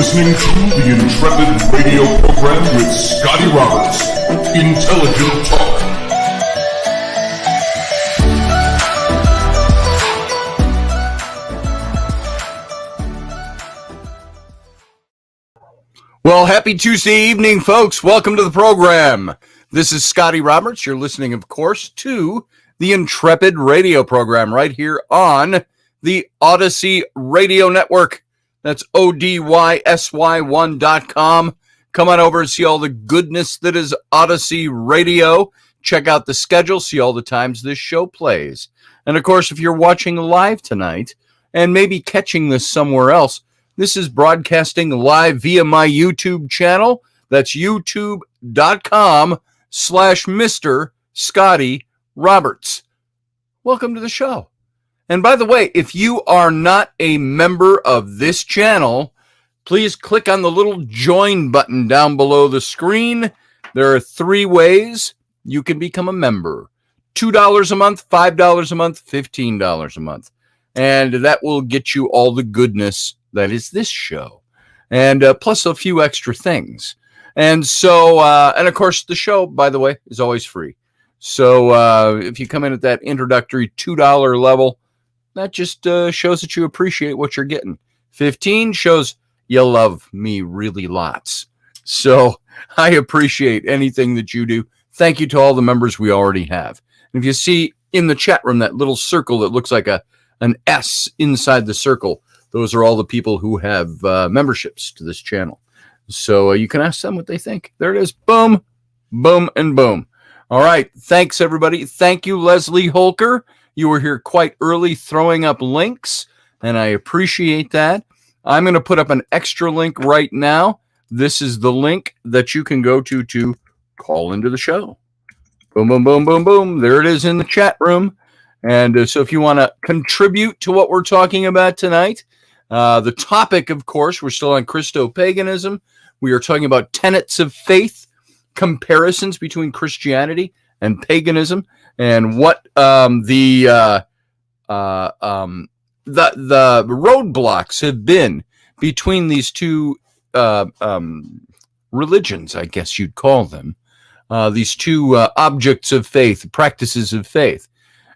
listening to the Intrepid radio program with Scotty Roberts. Intelligent Talk. Well, happy Tuesday evening, folks. Welcome to the program. This is Scotty Roberts. You're listening, of course, to the Intrepid radio program right here on the Odyssey Radio Network. That's ODYSY1.com. Come on over and see all the goodness that is Odyssey Radio. Check out the schedule, see all the times this show plays. And, of course, if you're watching live tonight and maybe catching this somewhere else, this is broadcasting live via my YouTube channel. That's youtube.com/Mr. Scotty Roberts. Welcome to the show. And by the way, if you are not a member of this channel, please click on the little join button down below the screen. There are 3 ways you can become a member. $2 a month, $5 a month, $15 a month. And that will get you all the goodness that is this show, and plus a few extra things. And so, and of course, the show, by the way, is always free. So if you come in at that introductory $2 level, that just shows that you appreciate what you're getting. 15 shows you love me really lots. So I appreciate anything that you do. Thank you to all the members we already have. And if you see in the chat room that little circle that looks like an S inside the circle, those are all the people who have memberships to this channel. So you can ask them what they think. There it is. Boom, boom, and boom. All right. Thanks, everybody. Thank you, Leslie Holker. You were here quite early throwing up links, and I appreciate that. I'm going to put up an extra link right now. This is the link that you can go to call into the show. Boom, boom, boom, boom, boom. There it is in the chat room. And so if you want to contribute to what we're talking about tonight, the topic, of course, we're still on Christo-Paganism. We are talking about tenets of faith, comparisons between Christianity and paganism, and what the roadblocks have been between these two religions, I guess you'd call them, these two objects of faith, practices of faith.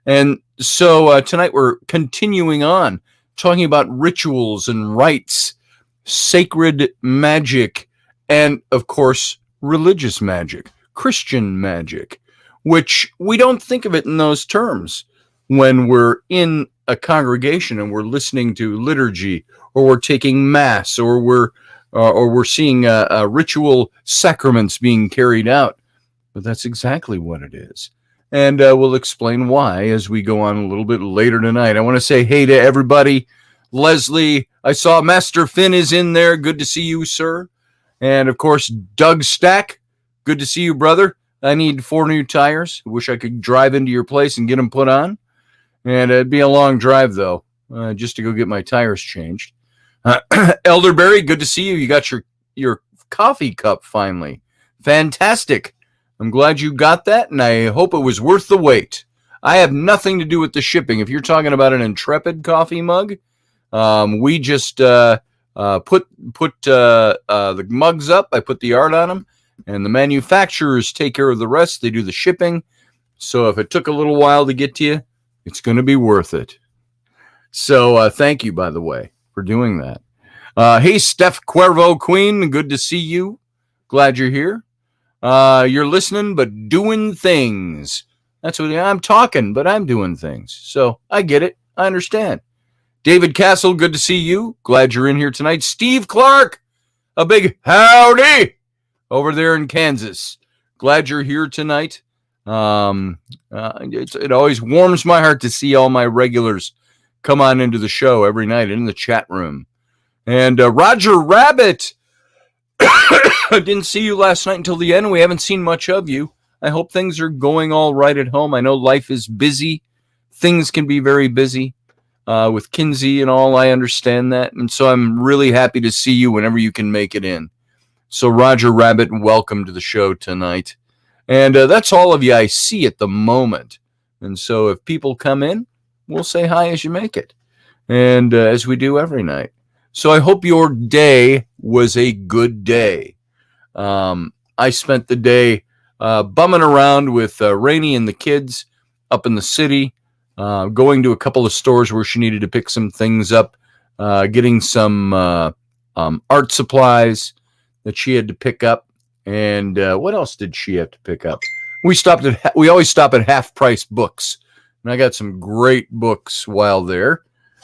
And so tonight we're continuing on, talking about rituals and rites, sacred magic, and, of course, religious magic, Christian magic, which we don't think of it in those terms when we're in a congregation and we're listening to liturgy, or we're taking mass, or we're seeing ritual sacraments being carried out. But that's exactly what it is. And we'll explain why as we go on a little bit later tonight. I want to say hey to everybody. Leslie, I saw Master Finn is in there. Good to see you, sir. And, of course, Doug Stack. Good to see you, brother. I need 4 new tires. Wish I could drive into your place and get them put on. And it'd be a long drive, though, just to go get my tires changed. Elderberry, good to see you. You got your coffee cup finally. Fantastic. I'm glad you got that, and I hope it was worth the wait. I have nothing to do with the shipping. If you're talking about an Intrepid coffee mug, we just put the mugs up. I put the art on them, and the manufacturers take care of the rest. They do the shipping. So if it took a little while to get to you, it's going to be worth it. So thank you, by the way, for doing that. Hey, Steph Cuervo Queen, good to see you. Glad you're here. You're listening, but doing things. That's what I'm talking, but I'm doing things. So I get it. I understand. David Castle, good to see you. Glad you're in here tonight. Steve Clark, a big howdy over there in Kansas. Glad you're here tonight. It always warms my heart to see all my regulars come on into the show every night in the chat room. And Roger Rabbit, I didn't see you last night until the end. We haven't seen much of you. I hope things are going all right at home. I know life is busy. Things can be very busy with Kinsey and all. I understand that. And so I'm really happy to see you whenever you can make it in. So Roger Rabbit, welcome to the show tonight. And that's all of you I see at the moment. And so if people come in, we'll say hi as you make it. And as we do every night. So I hope your day was a good day. I spent the day bumming around with Rainey and the kids up in the city, going to a couple of stores where she needed to pick some things up, getting some art supplies that she had to pick up. And what else did she have to pick up? We always stop at Half Price Books, and I got some great books while there.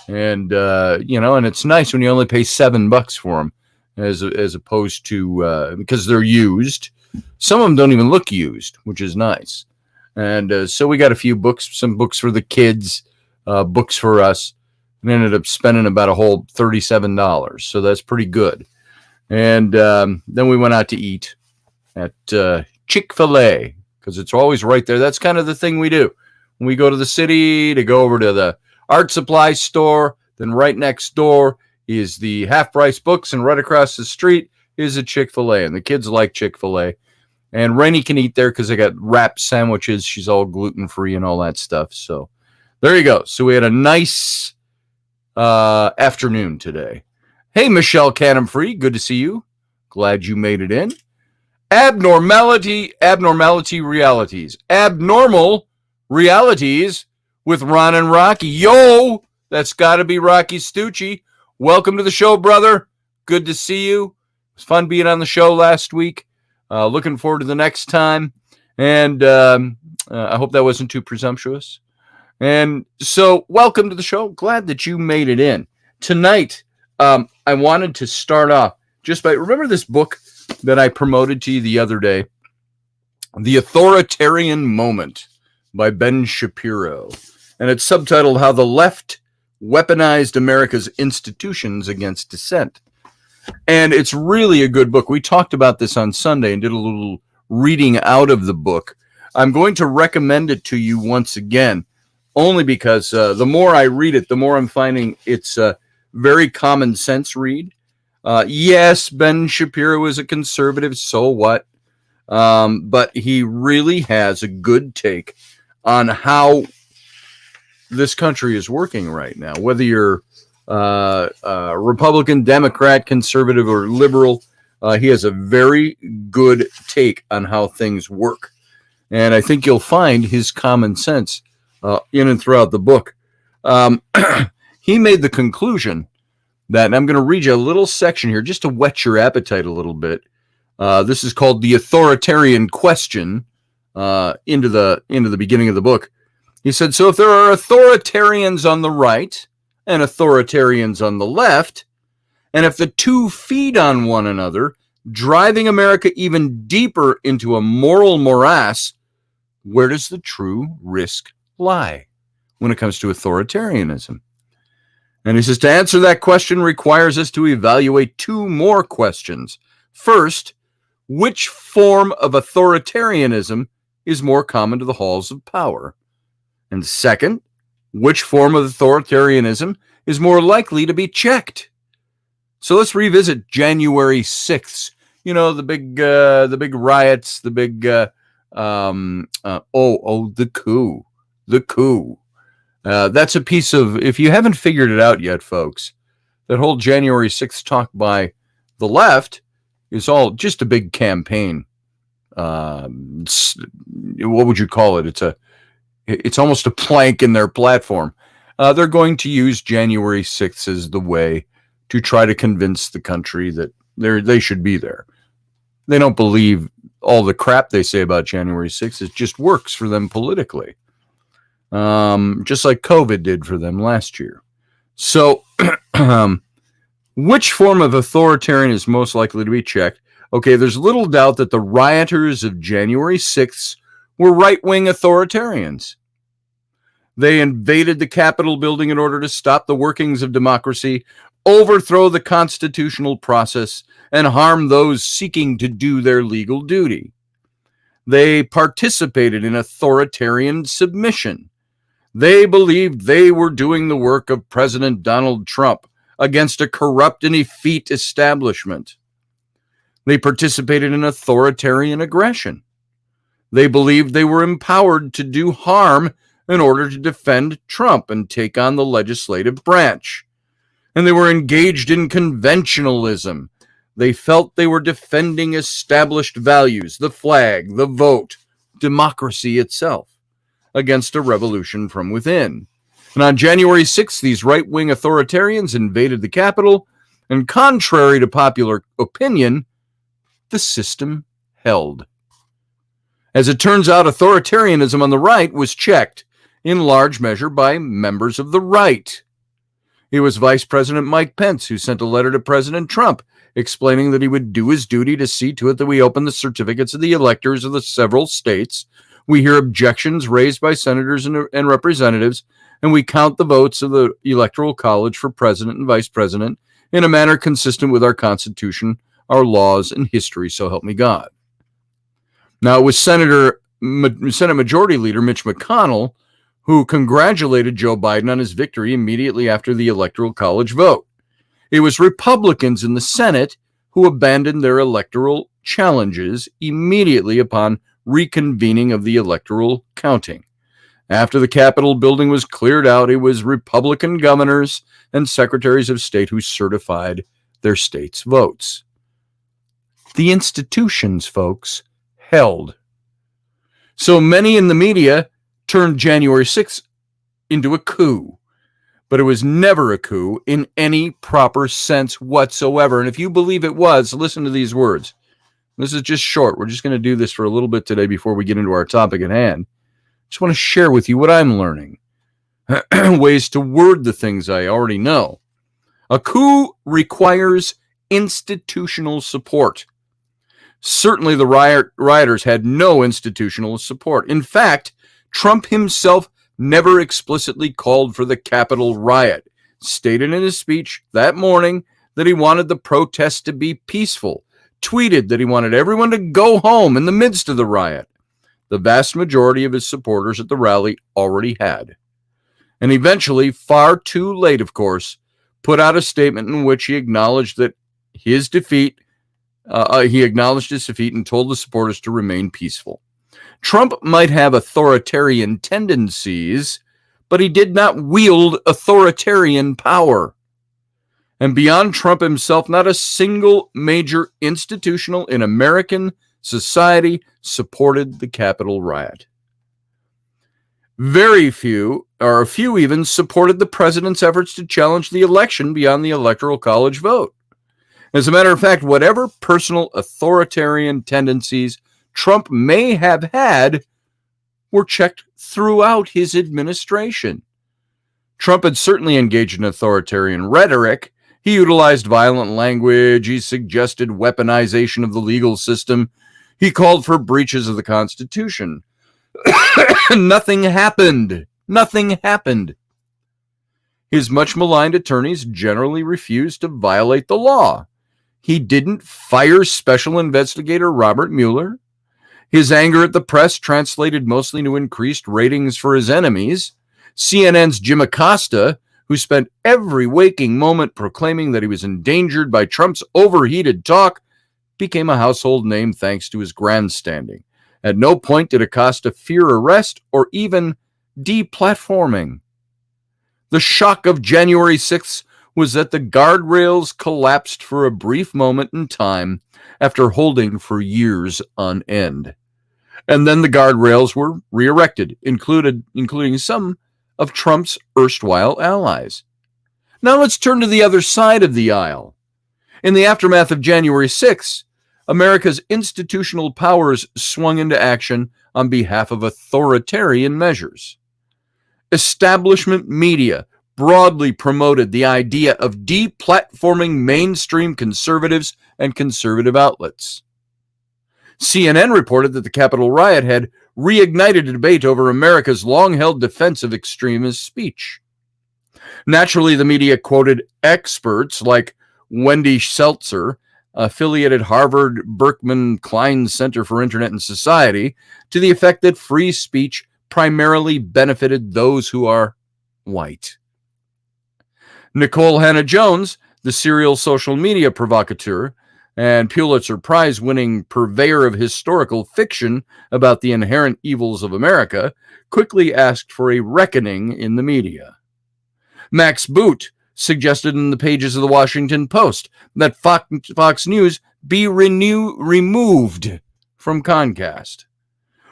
And and it's nice when you only pay $7 for them, as opposed to because they're used. Some of them don't even look used, which is nice. And so we got a few books, some books for the kids, books for us, and ended up spending about a whole $37. So that's pretty good. And then we went out to eat at Chick-fil-A, because it's always right there. That's kind of the thing we do. When we go to the city, to go over to the art supply store, then right next door is the Half Price Books, and right across the street is a Chick-fil-A. And the kids like Chick-fil-A. And Rainey can eat there because they got wrap sandwiches. She's all gluten-free and all that stuff. So there you go. So we had a nice afternoon today. Hey, Michelle Cannon-Free, good to see you. Glad you made it in. Abnormal realities with Ron and Rocky. Yo, that's got to be Rocky Stucci. Welcome to the show, brother. Good to see you. It was fun being on the show last week. Looking forward to the next time. And I hope that wasn't too presumptuous. And so welcome to the show. Glad that you made it in. Tonight, I wanted to start off just by, remember this book that I promoted to you the other day, The Authoritarian Moment by Ben Shapiro. And it's subtitled How the Left Weaponized America's Institutions Against Dissent. And it's really a good book. We talked about this on Sunday and did a little reading out of the book. I'm going to recommend it to you once again, only because the more I read it, the more I'm finding it's a very common sense read. Yes, Ben Shapiro is a conservative, so what? But he really has a good take on how this country is working right now, whether you're Republican, Democrat, conservative, or liberal. He has a very good take on how things work. And I think you'll find his common sense in and throughout the book. He made the conclusion that, and I'm going to read you a little section here just to whet your appetite a little bit. This is called The Authoritarian Question, into the beginning of the book. He said, so if there are authoritarians on the right and authoritarians on the left, and if the two feed on one another, driving America even deeper into a moral morass, where does the true risk lie when it comes to authoritarianism? And he says, to answer that question requires us to evaluate two more questions. First, which form of authoritarianism is more common to the halls of power? And second, which form of authoritarianism is more likely to be checked? So let's revisit January 6th. You know, the big riots, the big, the coup. The coup. That's a piece of, if you haven't figured it out yet, folks, that whole January 6th talk by the left is all just a big campaign. What would you call it? It's almost a plank in their platform. They're going to use January 6th as the way to try to convince the country that they should be there. They don't believe all the crap they say about January 6th. It just works for them politically. Just like COVID did for them last year. So, which form of authoritarian is most likely to be checked? Okay, there's little doubt that the rioters of January 6th were right-wing authoritarians. They invaded the Capitol building in order to stop the workings of democracy, overthrow the constitutional process, and harm those seeking to do their legal duty. They participated in authoritarian submission. They believed they were doing the work of President Donald Trump against a corrupt and effete establishment. They participated in authoritarian aggression. They believed they were empowered to do harm in order to defend Trump and take on the legislative branch. and they were engaged in conventionalism. They felt they were defending established values, the flag, the vote, democracy itself, against a revolution from within. And on January 6th, these right-wing authoritarians invaded the Capitol, and contrary to popular opinion, the system held. As it turns out, authoritarianism on the right was checked in large measure by members of the right. It was Vice President Mike Pence who sent a letter to President Trump explaining that he would do his duty to see to it that we open the certificates of the electors of the several states. We hear objections raised by senators and representatives, and we count the votes of the Electoral College for president and vice president in a manner consistent with our Constitution, our laws, and history, so help me God. Now, it was Senate Majority Leader Mitch McConnell who congratulated Joe Biden on his victory immediately after the Electoral College vote. It was Republicans in the Senate who abandoned their electoral challenges immediately upon reconvening of the electoral counting. After the Capitol building was cleared out, it was Republican governors and secretaries of state who certified their state's votes. The institutions, folks, held. So many in the media turned January 6th into a coup, but it was never a coup in any proper sense whatsoever. And if you believe it was, listen to these words. This is just short. We're just going to do this for a little bit today before we get into our topic at hand. Just want to share with you what I'm learning. Ways to word the things I already know. A coup requires institutional support. Certainly the rioters had no institutional support. In fact, Trump himself never explicitly called for the Capitol riot, stated in his speech that morning that he wanted the protests to be peaceful, tweeted that he wanted everyone to go home in the midst of the riot. The vast majority of his supporters at the rally already had. And eventually, far too late, of course, put out a statement in which he acknowledged that his defeat, and told the supporters to remain peaceful. Trump might have authoritarian tendencies, but he did not wield authoritarian power. And beyond Trump himself, not a single major institutional in American society supported the Capitol riot. Very few, or a few even, supported the president's efforts to challenge the election beyond the Electoral College vote. As a matter of fact, whatever personal authoritarian tendencies Trump may have had were checked throughout his administration. Trump had certainly engaged in authoritarian rhetoric. He utilized violent language. He suggested weaponization of the legal system. He called for breaches of the Constitution. Nothing happened. Nothing happened. His much maligned attorneys generally refused to violate the law. He didn't fire Special Investigator Robert Mueller. His anger at the press translated mostly to increased ratings for his enemies. CNN's Jim Acosta, who spent every waking moment proclaiming that he was endangered by Trump's overheated talk, became a household name thanks to his grandstanding. At no point did Acosta fear arrest or even deplatforming. The shock of January 6th was that the guardrails collapsed for a brief moment in time after holding for years on end. And then the guardrails were re-erected, including some of Trump's erstwhile allies. Now let's turn to the other side of the aisle. In the aftermath of January 6th, America's institutional powers swung into action on behalf of authoritarian measures. Establishment media broadly promoted the idea of deplatforming mainstream conservatives and conservative outlets. CNN reported that the Capitol riot had reignited a debate over America's long-held defense of extremist speech. Naturally, the media quoted experts like Wendy Seltzer, affiliated Harvard Berkman Klein Center for Internet and Society, to the effect that free speech primarily benefited those who are white. Nicole Hannah-Jones, the serial social media provocateur and Pulitzer Prize-winning purveyor of historical fiction about the inherent evils of America, quickly asked for a reckoning in the media. Max Boot, suggested in the pages of the Washington Post that Fox News be removed from Comcast,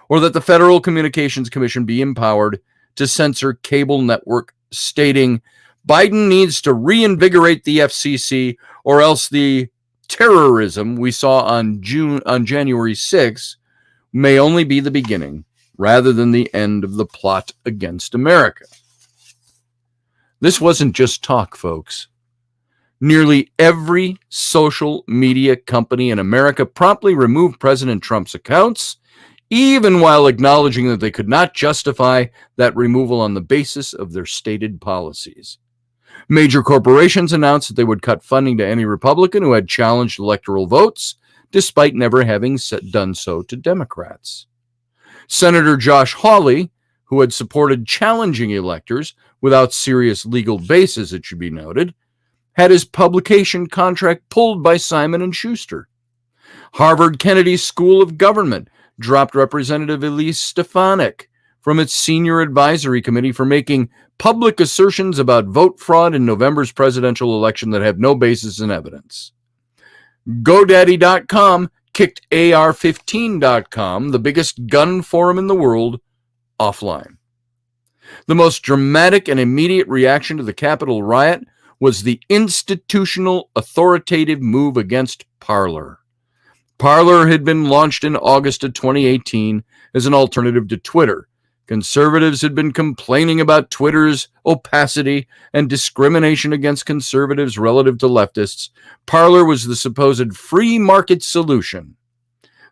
or that the Federal Communications Commission be empowered to censor cable network, stating Biden needs to reinvigorate the FCC, or else the terrorism we saw on January 6th may only be the beginning rather than the end of the plot against America. This wasn't just talk, folks. Nearly every social media company in America promptly removed President Trump's accounts, even while acknowledging that they could not justify that removal on the basis of their stated policies. Major corporations announced that they would cut funding to any Republican who had challenged electoral votes, despite never having done so to Democrats. Senator Josh Hawley, who had supported challenging electors without serious legal basis, it should be noted, had his publication contract pulled by Simon & Schuster. Harvard Kennedy School of Government dropped Representative Elise Stefanik from its senior advisory committee for making public assertions about vote fraud in November's presidential election that have no basis in evidence. GoDaddy.com kicked AR15.com, the biggest gun forum in the world, offline. The most dramatic and immediate reaction to the Capitol riot was the institutional authoritative move against Parler. Parler had been launched in August of 2018 as an alternative to Twitter. Conservatives had been complaining about Twitter's opacity and discrimination against conservatives relative to leftists. Parler was the supposed free market solution.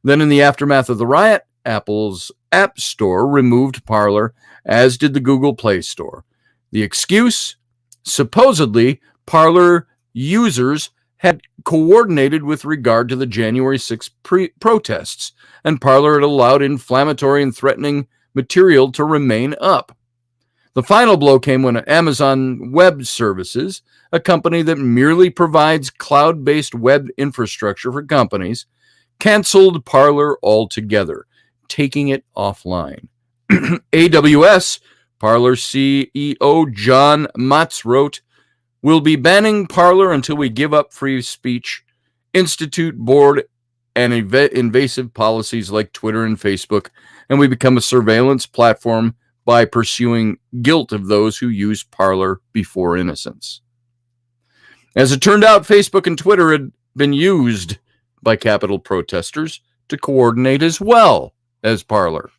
Then, in the aftermath of the riot, Apple's App Store removed Parler, as did the Google Play Store. The excuse? Supposedly, Parler users had coordinated with regard to the January 6th protests, and Parler had allowed inflammatory and threatening material to remain up. The final blow came when Amazon Web Services, a company that merely provides cloud-based web infrastructure for companies, canceled Parler altogether, taking it offline. AWS, Parler CEO John Matz wrote, "We'll be banning Parler until we give up free speech, institute board and invasive policies like Twitter and Facebook, and we become a surveillance platform by pursuing guilt of those who use Parler before innocence." As it turned out, Facebook and Twitter had been used by Capitol protesters to coordinate as well as Parler.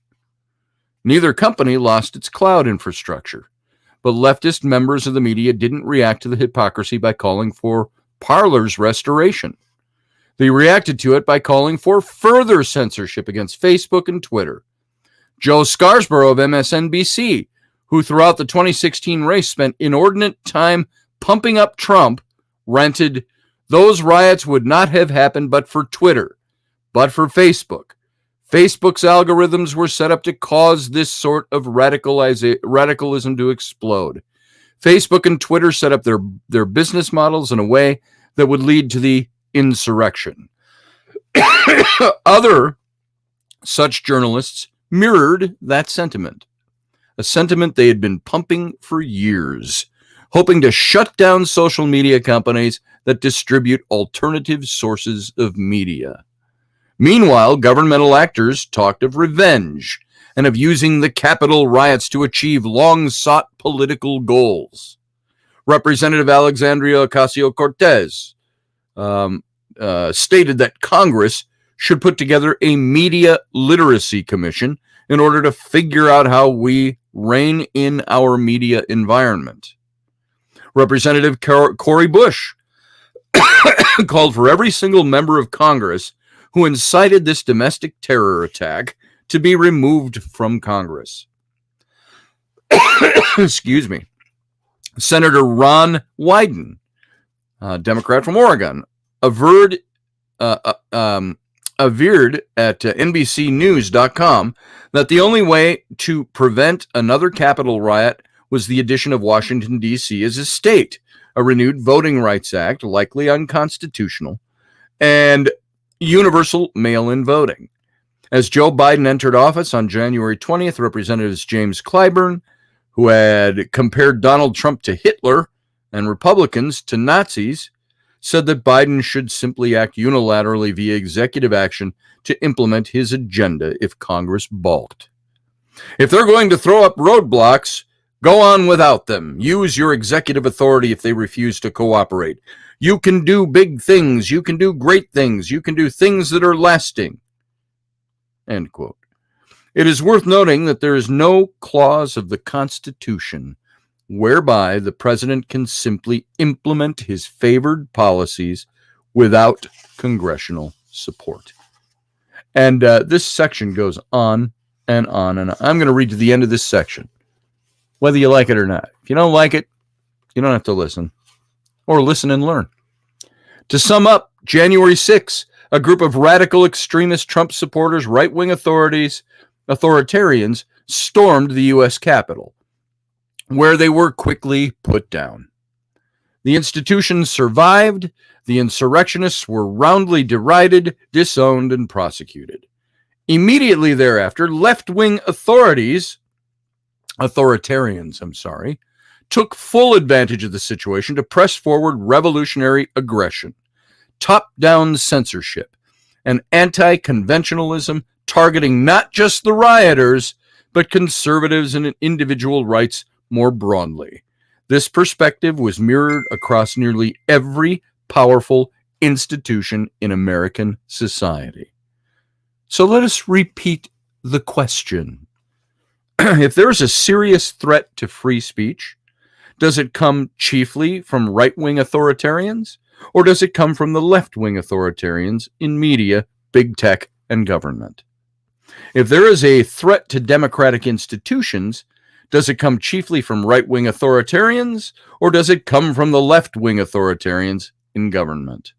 Neither company lost its cloud infrastructure, but leftist members of the media didn't react to the hypocrisy by calling for Parler's restoration. They reacted to it by calling for further censorship against Facebook and Twitter. Joe Scarborough of MSNBC, who throughout the 2016 race spent inordinate time pumping up Trump, ranted, "Those riots would not have happened but for Twitter, but for Facebook. Facebook's algorithms were set up to cause this sort of radicalism to explode. Facebook and Twitter set up their business models in a way that would lead to the insurrection." Other such journalists mirrored that sentiment, a sentiment they had been pumping for years, hoping to shut down social media companies that distribute alternative sources of media. Meanwhile, governmental actors talked of revenge and of using the Capitol riots to achieve long-sought political goals. Representative Alexandria Ocasio-Cortez stated that Congress should put together a media literacy commission in order to figure out how we rein in our media environment. Representative Cori Bush called for every single member of Congress who incited this domestic terror attack to be removed from Congress. Excuse me. Senator Ron Wyden, Democrat from Oregon, averred at NBCnews.com that the only way to prevent another Capitol riot was the addition of Washington, D.C. as a state, a renewed Voting Rights Act, likely unconstitutional, and universal mail-in voting. As Joe Biden entered office on January 20th, Representatives James Clyburn, who had compared Donald Trump to Hitler, and Republicans to Nazis said that Biden should simply act unilaterally via executive action to implement his agenda if Congress balked. If they're going to throw up roadblocks, go on without them. Use your executive authority if they refuse to cooperate. You can do big things. You can do great things. You can do things that are lasting. End quote. It is worth noting that there is no clause of the Constitution whereby the president can simply implement his favored policies without congressional support. And this section goes on and on and on. I'm going to read to the end of this section, whether you like it or not. If you don't like it, you don't have to listen, or listen and learn. To sum up, January 6th, a group of radical extremist Trump supporters, right-wing authoritarians, stormed the U.S. Capitol, where they were quickly put down. The institution survived. The insurrectionists were roundly derided, disowned, and prosecuted. Immediately thereafter, left-wing authoritarians, took full advantage of the situation to press forward revolutionary aggression, top-down censorship, and anti-conventionalism targeting not just the rioters, but conservatives and individual rights more broadly. This perspective was mirrored across nearly every powerful institution in American society. So let us repeat the question. If there is a serious threat to free speech, does it come chiefly from right-wing authoritarians, or does it come from the left-wing authoritarians in media, big tech, and government? If there is a threat to democratic institutions, does it come chiefly from right-wing authoritarians, or does it come from the left-wing authoritarians in government,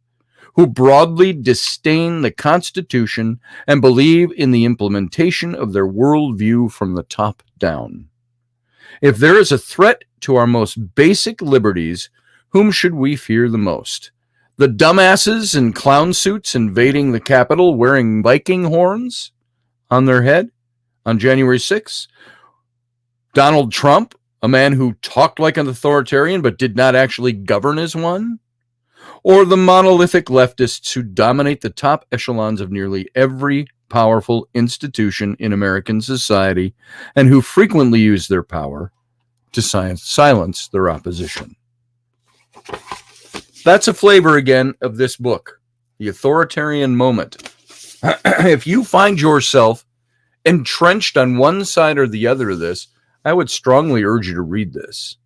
who broadly disdain the Constitution and believe in the implementation of their worldview from the top down? If there is a threat to our most basic liberties, whom should we fear the most? The dumbasses in clown suits invading the Capitol wearing Viking horns on their head on January 6th? Donald Trump, a man who talked like an authoritarian but did not actually govern as one? Or the monolithic leftists who dominate the top echelons of nearly every powerful institution in American society and who frequently use their power to silence their opposition? That's a flavor again of this book, The Authoritarian Moment. If you find yourself entrenched on one side or the other of this, I would strongly urge you to read this.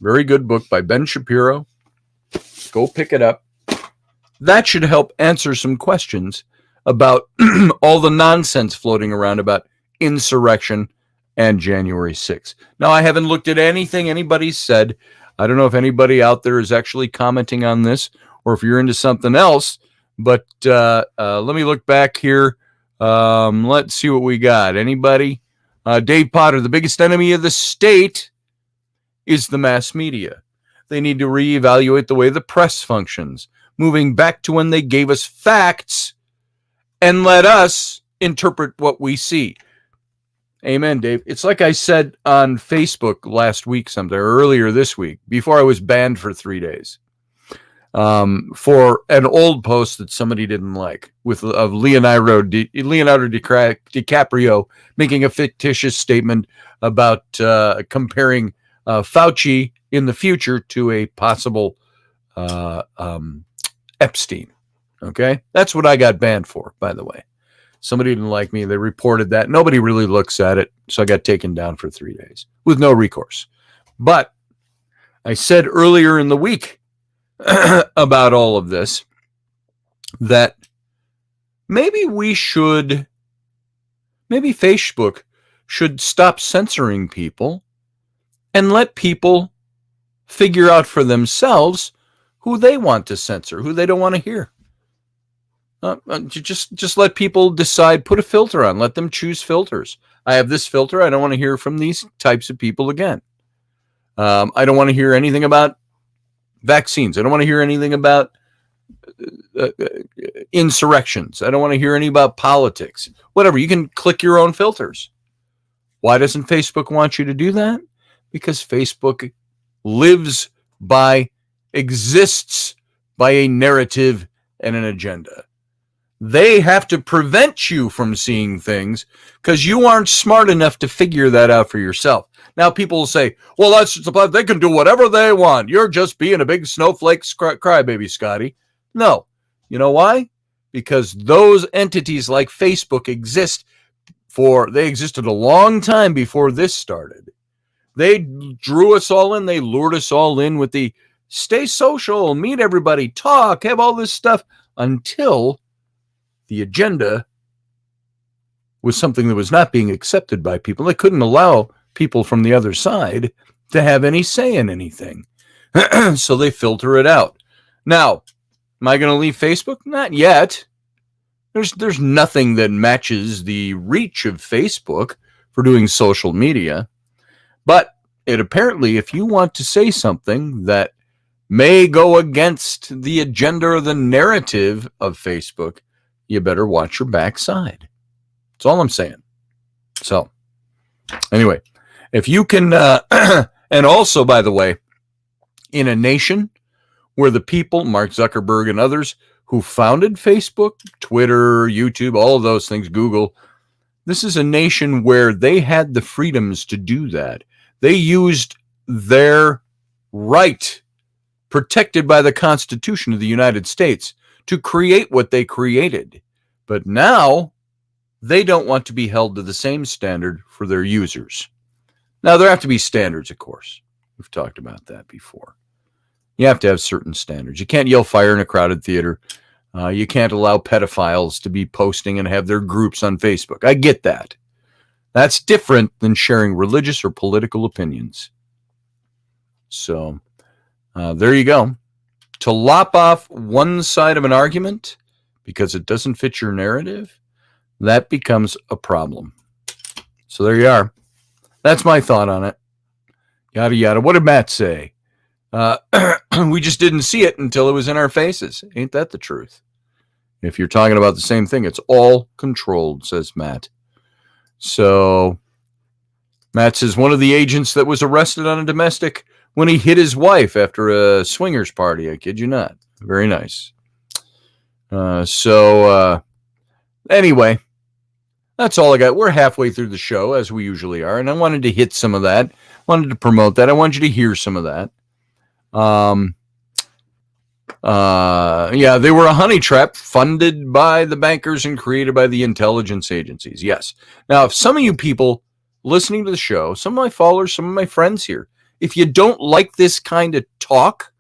Very good book by Ben Shapiro. Go pick it up. That should help answer some questions about all the nonsense floating around about insurrection and January 6th. Now, I haven't looked at anything anybody's said. I don't know if anybody out there is actually commenting on this or if you're into something else, but let me look back here. Let's see what we got. Anybody? Dave Potter, the biggest enemy of the state is the mass media. They need to reevaluate the way the press functions, moving back to when they gave us facts and let us interpret what we see. Amen, Dave. It's like I said on Facebook last week, earlier this week, before I was banned for 3 days, for an old post that somebody didn't like of Leonardo DiCaprio making a fictitious statement about comparing Fauci in the future to a possible Epstein. Okay, that's what I got banned for, by the way. Somebody didn't like me. They reported that. Nobody really looks at it. So I got taken down for 3 days with no recourse. But I said earlier in the week about all of this that maybe Facebook should stop censoring people and let people figure out for themselves who they want to censor, who they don't want to hear. Just let people decide, put a filter on, let them choose filters. I have this filter. I don't want to hear from these types of people again. I don't want to hear anything about vaccines. I don't want to hear anything about insurrections. I don't want to hear any about politics. Whatever. You can click your own filters. Why doesn't Facebook want you to do that? Because Facebook lives exists by a narrative and an agenda. They have to prevent you from seeing things because you aren't smart enough to figure that out for yourself. Now, people will say, well, they can do whatever they want. You're just being a big snowflake crybaby, Scotty. No. You know why? Because those entities like Facebook they existed a long time before this started. They drew us all in. They lured us all in with the stay social, meet everybody, talk, have all this stuff until the agenda was something that was not being accepted by people. They couldn't allow people from the other side to have any say in anything. So they filter it out. Now, am I going to leave Facebook? Not yet. There's nothing that matches the reach of Facebook for doing social media. But it apparently, if you want to say something that may go against the agenda or the narrative of Facebook, you better watch your backside. That's all I'm saying. So, anyway, if you can, and also, by the way, in a nation where the people, Mark Zuckerberg and others, who founded Facebook, Twitter, YouTube, all of those things, Google, this is a nation where they had the freedoms to do that. They used their right, protected by the Constitution of the United States, to create what they created. But now, they don't want to be held to the same standard for their users. Now, there have to be standards, of course. We've talked about that before. You have to have certain standards. You can't yell fire in a crowded theater. You can't allow pedophiles to be posting and have their groups on Facebook. I get that. That's different than sharing religious or political opinions. So, there you go. To lop off one side of an argument because it doesn't fit your narrative, that becomes a problem. So there you are. That's my thought on it. Yada, yada. What did Matt say? We just didn't see it until it was in our faces. Ain't that the truth? If you're talking about the same thing, it's all controlled, says Matt. So, Matt says one of the agents that was arrested on a domestic when he hit his wife after a swingers party. I kid you not. Very nice. Anyway, that's all I got. We're halfway through the show, as we usually are, and I wanted to hit some of that. Wanted to promote that. I want you to hear some of that. They were a honey trap funded by the bankers and created by the intelligence agencies. Yes. Now, if some of you people listening to the show, some of my followers, some of my friends here, if you don't like this kind of talk,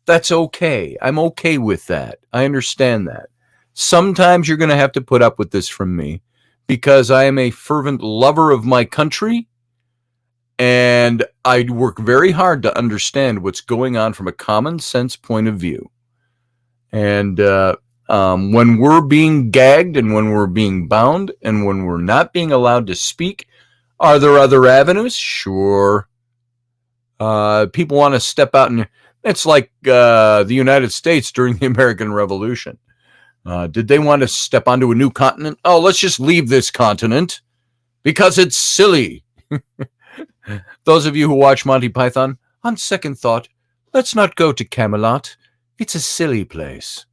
that's okay. I'm okay with that. I understand that. Sometimes you're going to have to put up with this from me because I am a fervent lover of my country. And I work very hard to understand what's going on from a common sense point of view. And when we're being gagged and when we're being bound and when we're not being allowed to speak, are there other avenues? Sure. People want to step out, and it's like the United States during the American Revolution. Did they want to step onto a new continent? Oh, let's just leave this continent because it's silly. Those of you who watch Monty Python, on second thought, let's not go to Camelot. It's a silly place.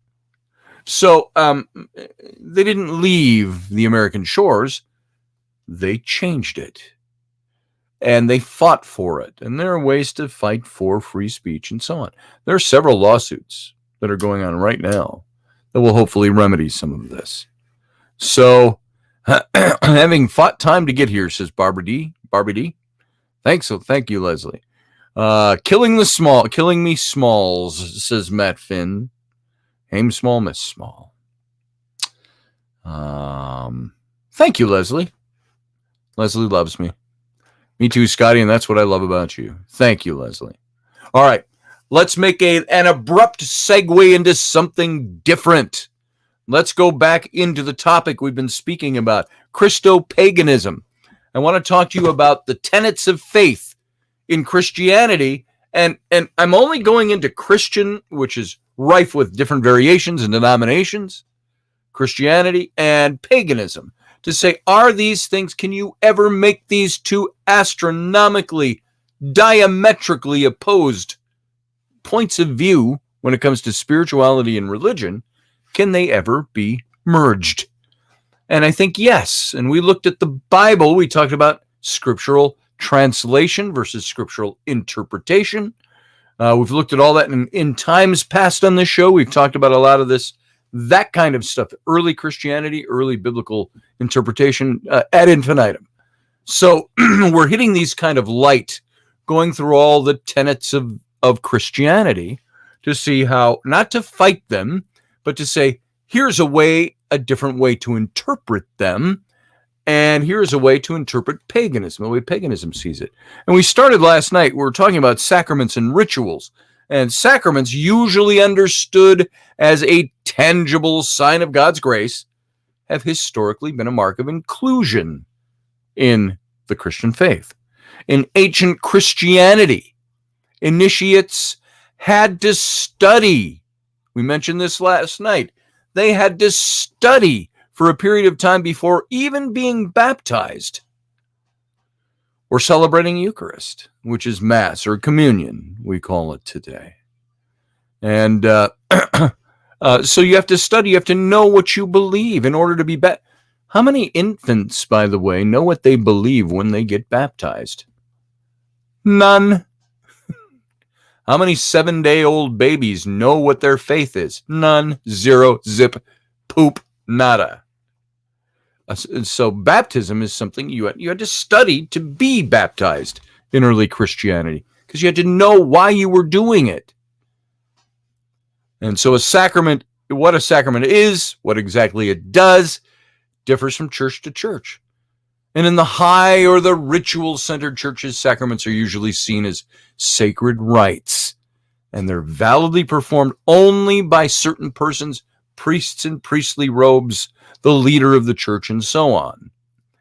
So they didn't leave the American shores. They changed it. And they fought for it. And there are ways to fight for free speech and so on. There are several lawsuits that are going on right now that will hopefully remedy some of this. So, having fought time to get here, says Barbara D. Thank you, Leslie. Killing me smalls, says Matt Finn. Aim small, miss small. Thank you, Leslie. Leslie loves me. Me too, Scotty, and that's what I love about you. Thank you, Leslie. All right, let's make an abrupt segue into something different. Let's go back into the topic we've been speaking about, Christo-Paganism. I want to talk to you about the tenets of faith in Christianity, and I'm only going into Christian, which is rife with different variations and denominations, Christianity and paganism, to say, are these things, can you ever make these two astronomically, diametrically opposed points of view when it comes to spirituality and religion, can they ever be merged? And I think yes. And we looked at the Bible. We talked about scriptural translation versus scriptural interpretation. We've looked at all that in times past on this show. We've talked about a lot of this, that kind of stuff, early Christianity, early biblical interpretation ad infinitum. So we're hitting these kind of light, going through all the tenets of Christianity to see how, not to fight them, but to say, here's a different way to interpret them. And here's a way to interpret paganism, the way paganism sees it. And we started last night, we were talking about sacraments and rituals. And sacraments, usually understood as a tangible sign of God's grace, have historically been a mark of inclusion in the Christian faith. In ancient Christianity, initiates had to study. We mentioned this last night. They had to study for a period of time before even being baptized or celebrating Eucharist, which is Mass or communion, we call it today. And so you have to study, you have to know what you believe in order to be baptized. How many infants, by the way, know what they believe when they get baptized? None. How many 7-day-old babies know what their faith is? None. Zero. Zip. Poop. Nada. So baptism is something you had to study to be baptized in early Christianity, because you had to know why you were doing it. And so a sacrament, what a sacrament is, what exactly it does, differs from church to church. And in the high or the ritual-centered churches, sacraments are usually seen as sacred rites, and they're validly performed only by certain persons, priests in priestly robes, the leader of the church, and so on,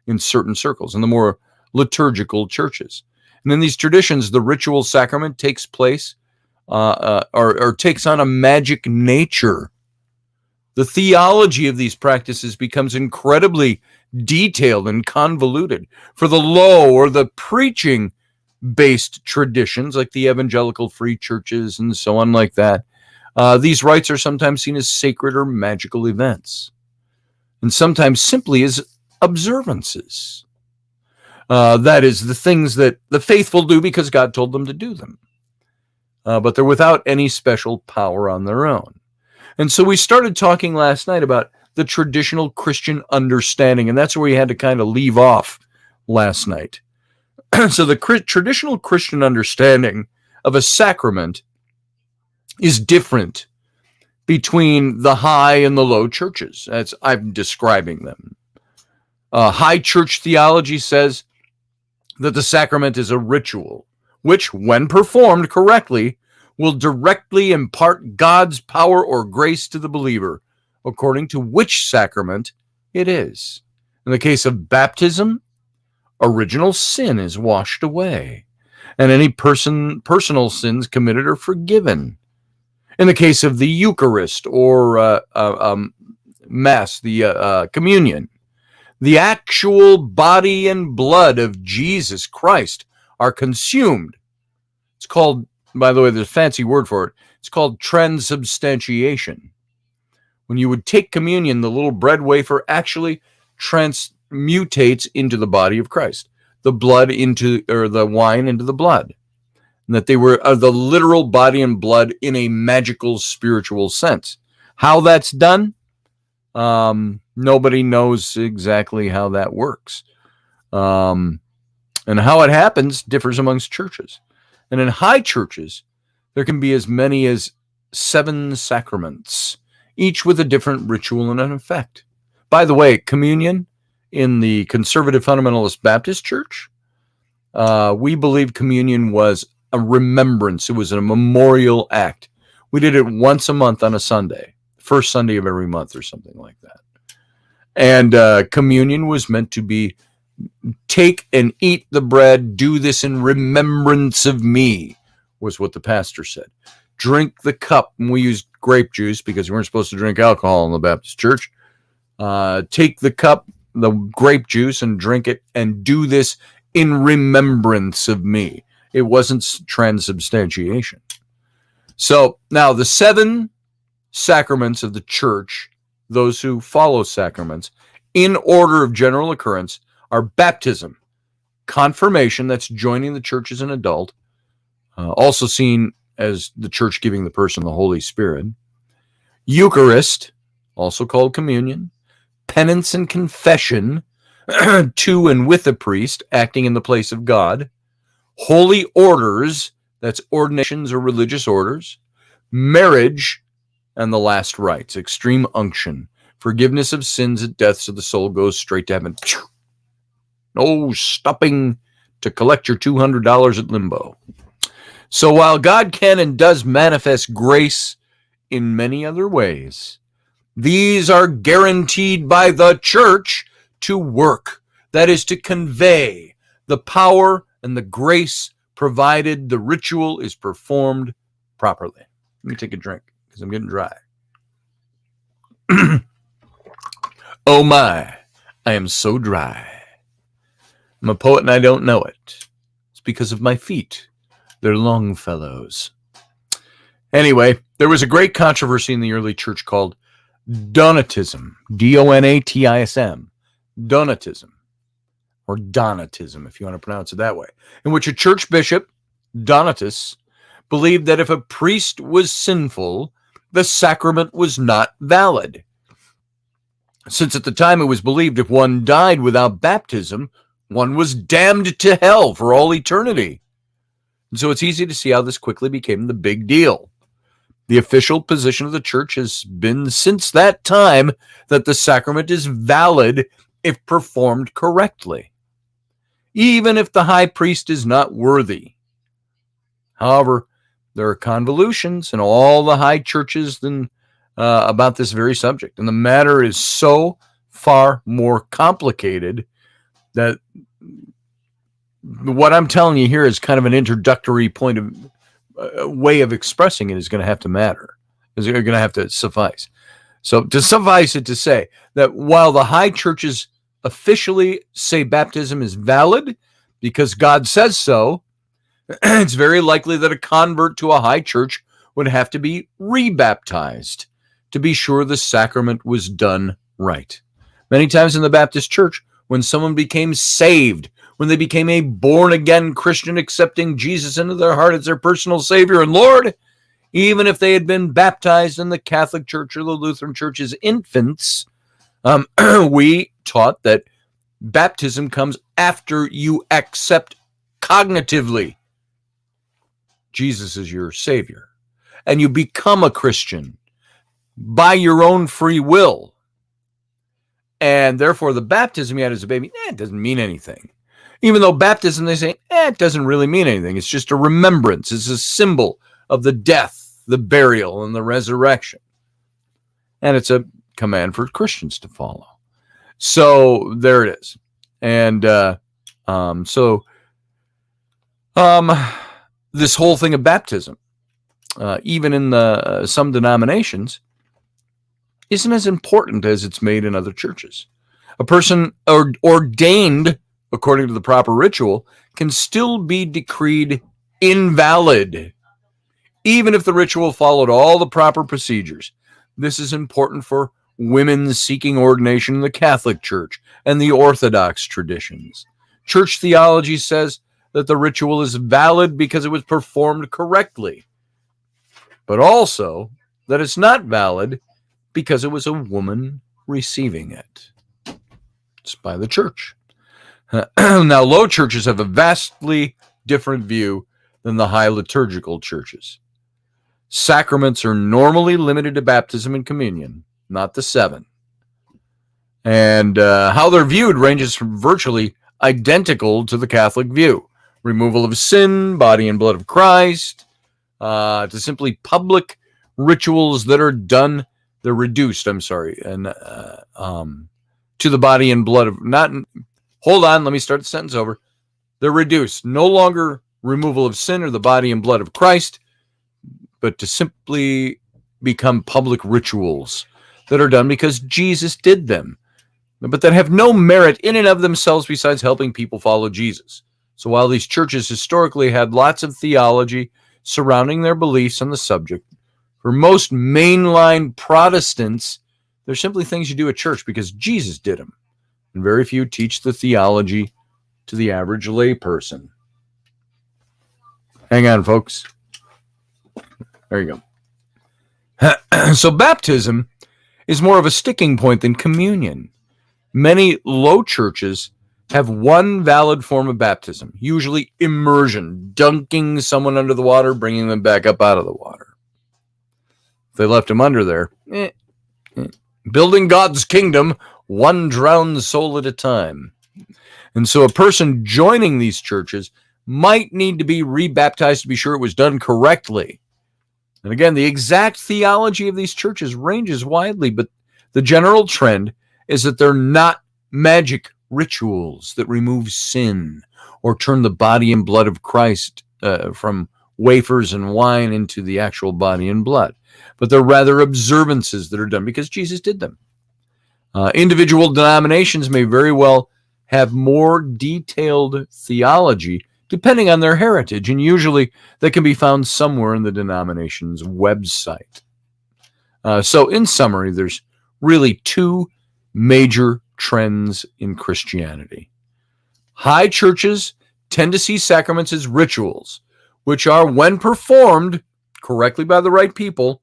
in certain circles, in the more liturgical churches. And in these traditions, the ritual sacrament takes place or takes on a magic nature. The theology of these practices becomes incredibly detailed and convoluted. For the low or the preaching-based traditions, like the evangelical free churches and so on like that, these rites are sometimes seen as sacred or magical events, and sometimes simply as observances. That is, the things that the faithful do because God told them to do them. But they're without any special power on their own. And so we started talking last night about the traditional Christian understanding, and that's where we had to kind of leave off last night. So the traditional Christian understanding of a sacrament is different between the high and the low churches, as I'm describing them. High church theology says that the sacrament is a ritual, which, when performed correctly, will directly impart God's power or grace to the believer, according to which sacrament it is. In the case of baptism, original sin is washed away, and any personal sins committed are forgiven. In the case of the Eucharist or Mass, the communion, the actual body and blood of Jesus Christ are consumed. It's called, by the way, there's a fancy word for it. It's called transubstantiation. When you would take communion, the little bread wafer actually transmutates into the body of Christ, the blood into, or the wine into the blood. And that they were the literal body and blood in a magical spiritual sense. How that's done? Nobody knows exactly how that works. And how it happens differs amongst churches. And in high churches, there can be as many as 7 sacraments, each with a different ritual and an effect. By the way, communion in the Conservative Fundamentalist Baptist Church, we believe communion was a remembrance. It was a memorial act. We did it once a month on a Sunday, first Sunday of every month or something like that. And communion was meant to be, take and eat the bread, do this in remembrance of me, was what the pastor said. Drink the cup, and we used grape juice because we weren't supposed to drink alcohol in the Baptist church. Take the cup, the grape juice, and drink it, and do this in remembrance of me. It wasn't transubstantiation. So now the 7 sacraments of the church, those who follow sacraments, in order of general occurrence, are baptism, confirmation, that's joining the church as an adult, also seen as the church giving the person the Holy Spirit, Eucharist, also called communion, penance and confession, to and with a priest, acting in the place of God, holy orders, that's ordinations or religious orders, marriage, and the last rites, extreme unction, forgiveness of sins at death so the soul goes straight to heaven. No stopping to collect your $200 at limbo. So while God can and does manifest grace in many other ways, these are guaranteed by the church to work. That is, to convey the power and the grace provided the ritual is performed properly. Let me take a drink because I'm getting dry. Oh my, I am so dry. I'm a poet and I don't know it. It's because of my feet. They're Longfellows. Anyway, there was a great controversy in the early church called Donatism. Donatism. Donatism. Or Donatism, if you want to pronounce it that way. In which a church bishop, Donatus, believed that if a priest was sinful, the sacrament was not valid. Since at the time it was believed if one died without baptism, one was damned to hell for all eternity. And so it's easy to see how this quickly became the big deal. The official position of the church has been since that time that the sacrament is valid if performed correctly, even if the high priest is not worthy. However, there are convolutions in all the high churches about this very subject, and the matter is so far more complicated that what I'm telling you here is kind of an introductory point of way of expressing it is going to have to matter. Is going to have to suffice. So to suffice it to say that while the high churches officially say baptism is valid because God says so, it's very likely that a convert to a high church would have to be rebaptized to be sure the sacrament was done right. Many times in the Baptist church, when someone became saved, when they became a born-again Christian accepting Jesus into their heart as their personal Savior and Lord, even if they had been baptized in the Catholic Church or the Lutheran Church as infants, we taught that baptism comes after you accept cognitively Jesus is your Savior, and you become a Christian by your own free will. And therefore, the baptism you had as a baby, it doesn't mean anything. Even though baptism, they say, it doesn't really mean anything. It's just a remembrance. It's a symbol of the death, the burial, and the resurrection. And it's a command for Christians to follow. So there it is. And this whole thing of baptism, even in some denominations, isn't as important as it's made in other churches. A person ordained according to the proper ritual can still be decreed invalid, even if the ritual followed all the proper procedures. This is important for women seeking ordination in the Catholic Church and the Orthodox traditions. Church theology says that the ritual is valid because it was performed correctly, but also that it's not valid because it was a woman receiving it. It's by the church. Now, low churches have a vastly different view than the high liturgical churches. Sacraments are normally limited to baptism and communion, not the 7. And how they're viewed ranges from virtually identical to the Catholic view. Removal of sin, body and blood of Christ, to simply public rituals that are done, they're reduced, and to the body and blood of, hold on, let me start the sentence over. They're reduced, no longer removal of sin or the body and blood of Christ, but to simply become public rituals that are done because Jesus did them, but that have no merit in and of themselves besides helping people follow Jesus. So while these churches historically had lots of theology, surrounding their beliefs on the subject. For most mainline Protestants, they're simply things you do at church because Jesus did them. And very few teach the theology to the average layperson. Hang on, folks. There you go. So baptism is more of a sticking point than communion. Many low churches have one valid form of baptism, usually immersion, dunking someone under the water, bringing them back up out of the water. If they left them under there, building God's kingdom, one drowned soul at a time. And so a person joining these churches might need to be rebaptized to be sure it was done correctly. And again, the exact theology of these churches ranges widely, but the general trend is that they're not magic rituals that remove sin or turn the body and blood of Christ from wafers and wine into the actual body and blood, but they're rather observances that are done because Jesus did them. Individual denominations may very well have more detailed theology depending on their heritage, and usually that can be found somewhere in the denomination's website. So in summary, there's really two major trends in Christianity. High churches tend to see sacraments as rituals, which are, when performed correctly by the right people,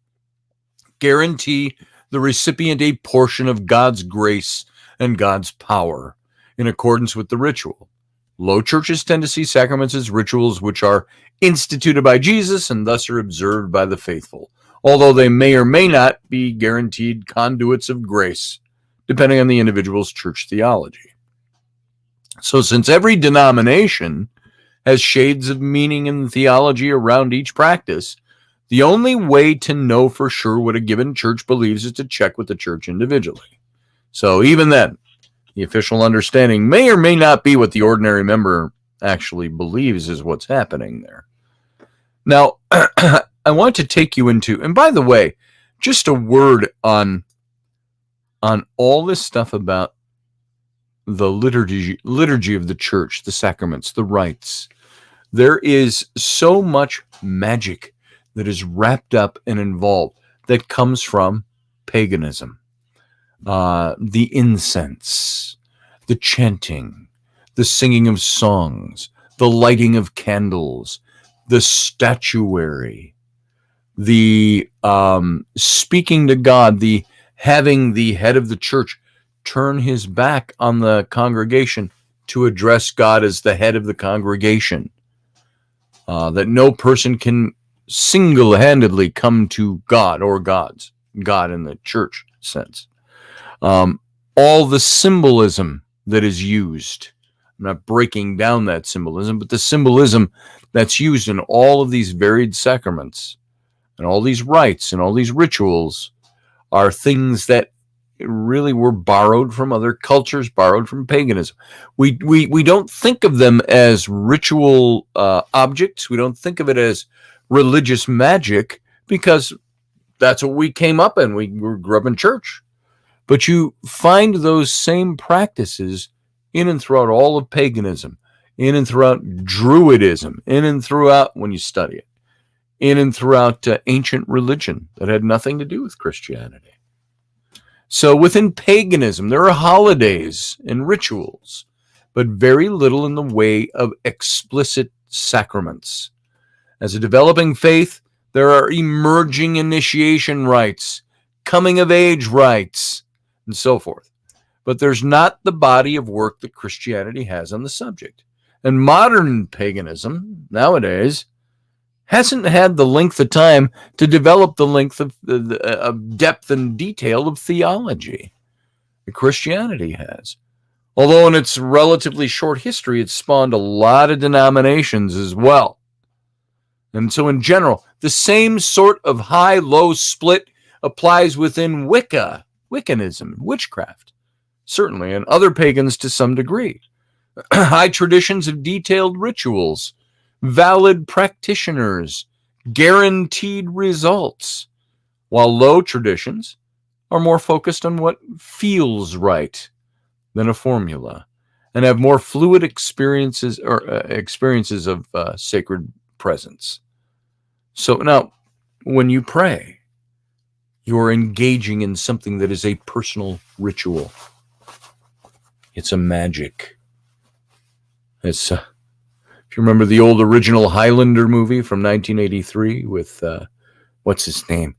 guarantee the recipient a portion of God's grace and God's power in accordance with the ritual. Low churches tend to see sacraments as rituals which are instituted by Jesus and thus are observed by the faithful, although they may or may not be guaranteed conduits of grace, depending on the individual's church theology. So since every denomination has shades of meaning and theology around each practice, the only way to know for sure what a given church believes is to check with the church individually. So even then, the official understanding may or may not be what the ordinary member actually believes is what's happening there. Now, I want to take you into, and by the way, just a word on all this stuff about the liturgy of the church, the sacraments, the rites. There is so much magic that is wrapped up and involved that comes from paganism. The incense, the chanting, the singing of songs, the lighting of candles, the statuary, the speaking to God, the having the head of the church turn his back on the congregation to address God as the head of the congregation. That no person can single-handedly come to God or gods, God in the church sense. All the symbolism that is used. I'm not breaking down that symbolism, but the symbolism that's used in all of these varied sacraments and all these rites and all these rituals are things that really were borrowed from other cultures, borrowed from paganism. We don't think of them as ritual objects. We don't think of it as religious magic because that's what we came up in. We grew up in church. But you find those same practices in and throughout all of paganism, in and throughout Druidism, in and throughout, when you study it, in and throughout ancient religion that had nothing to do with Christianity. So within paganism, there are holidays and rituals, but very little in the way of explicit sacraments. As a developing faith, there are emerging initiation rites, coming of age rites, and so forth. But there's not the body of work that Christianity has on the subject. And modern paganism, nowadays, hasn't had the length of time to develop the length of depth and detail of theology that Christianity has. Although in its relatively short history, it's spawned a lot of denominations as well. And so in general, the same sort of high-low split applies within Wiccanism, witchcraft, certainly, and other pagans to some degree. High traditions of detailed rituals, valid practitioners, guaranteed results, while low traditions are more focused on what feels right than a formula and have more fluid experiences of sacred presence. So now, when you pray, you're engaging in something that is a personal ritual. It's a magic. It's if you remember the old original Highlander movie from 1983 with what's his name?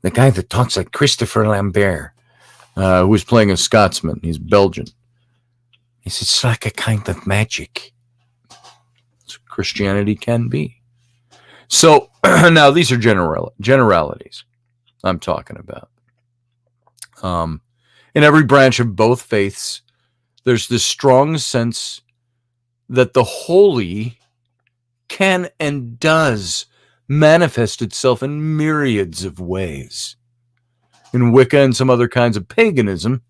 The guy that talks like Christopher Lambert, who was playing a Scotsman. He's Belgian. He says it's like a kind of magic. That's what Christianity can be. So now these are generalities I'm talking about. In every branch of both faiths, there's this strong sense that the holy can and does manifest itself in myriads of ways. In Wicca and some other kinds of paganism,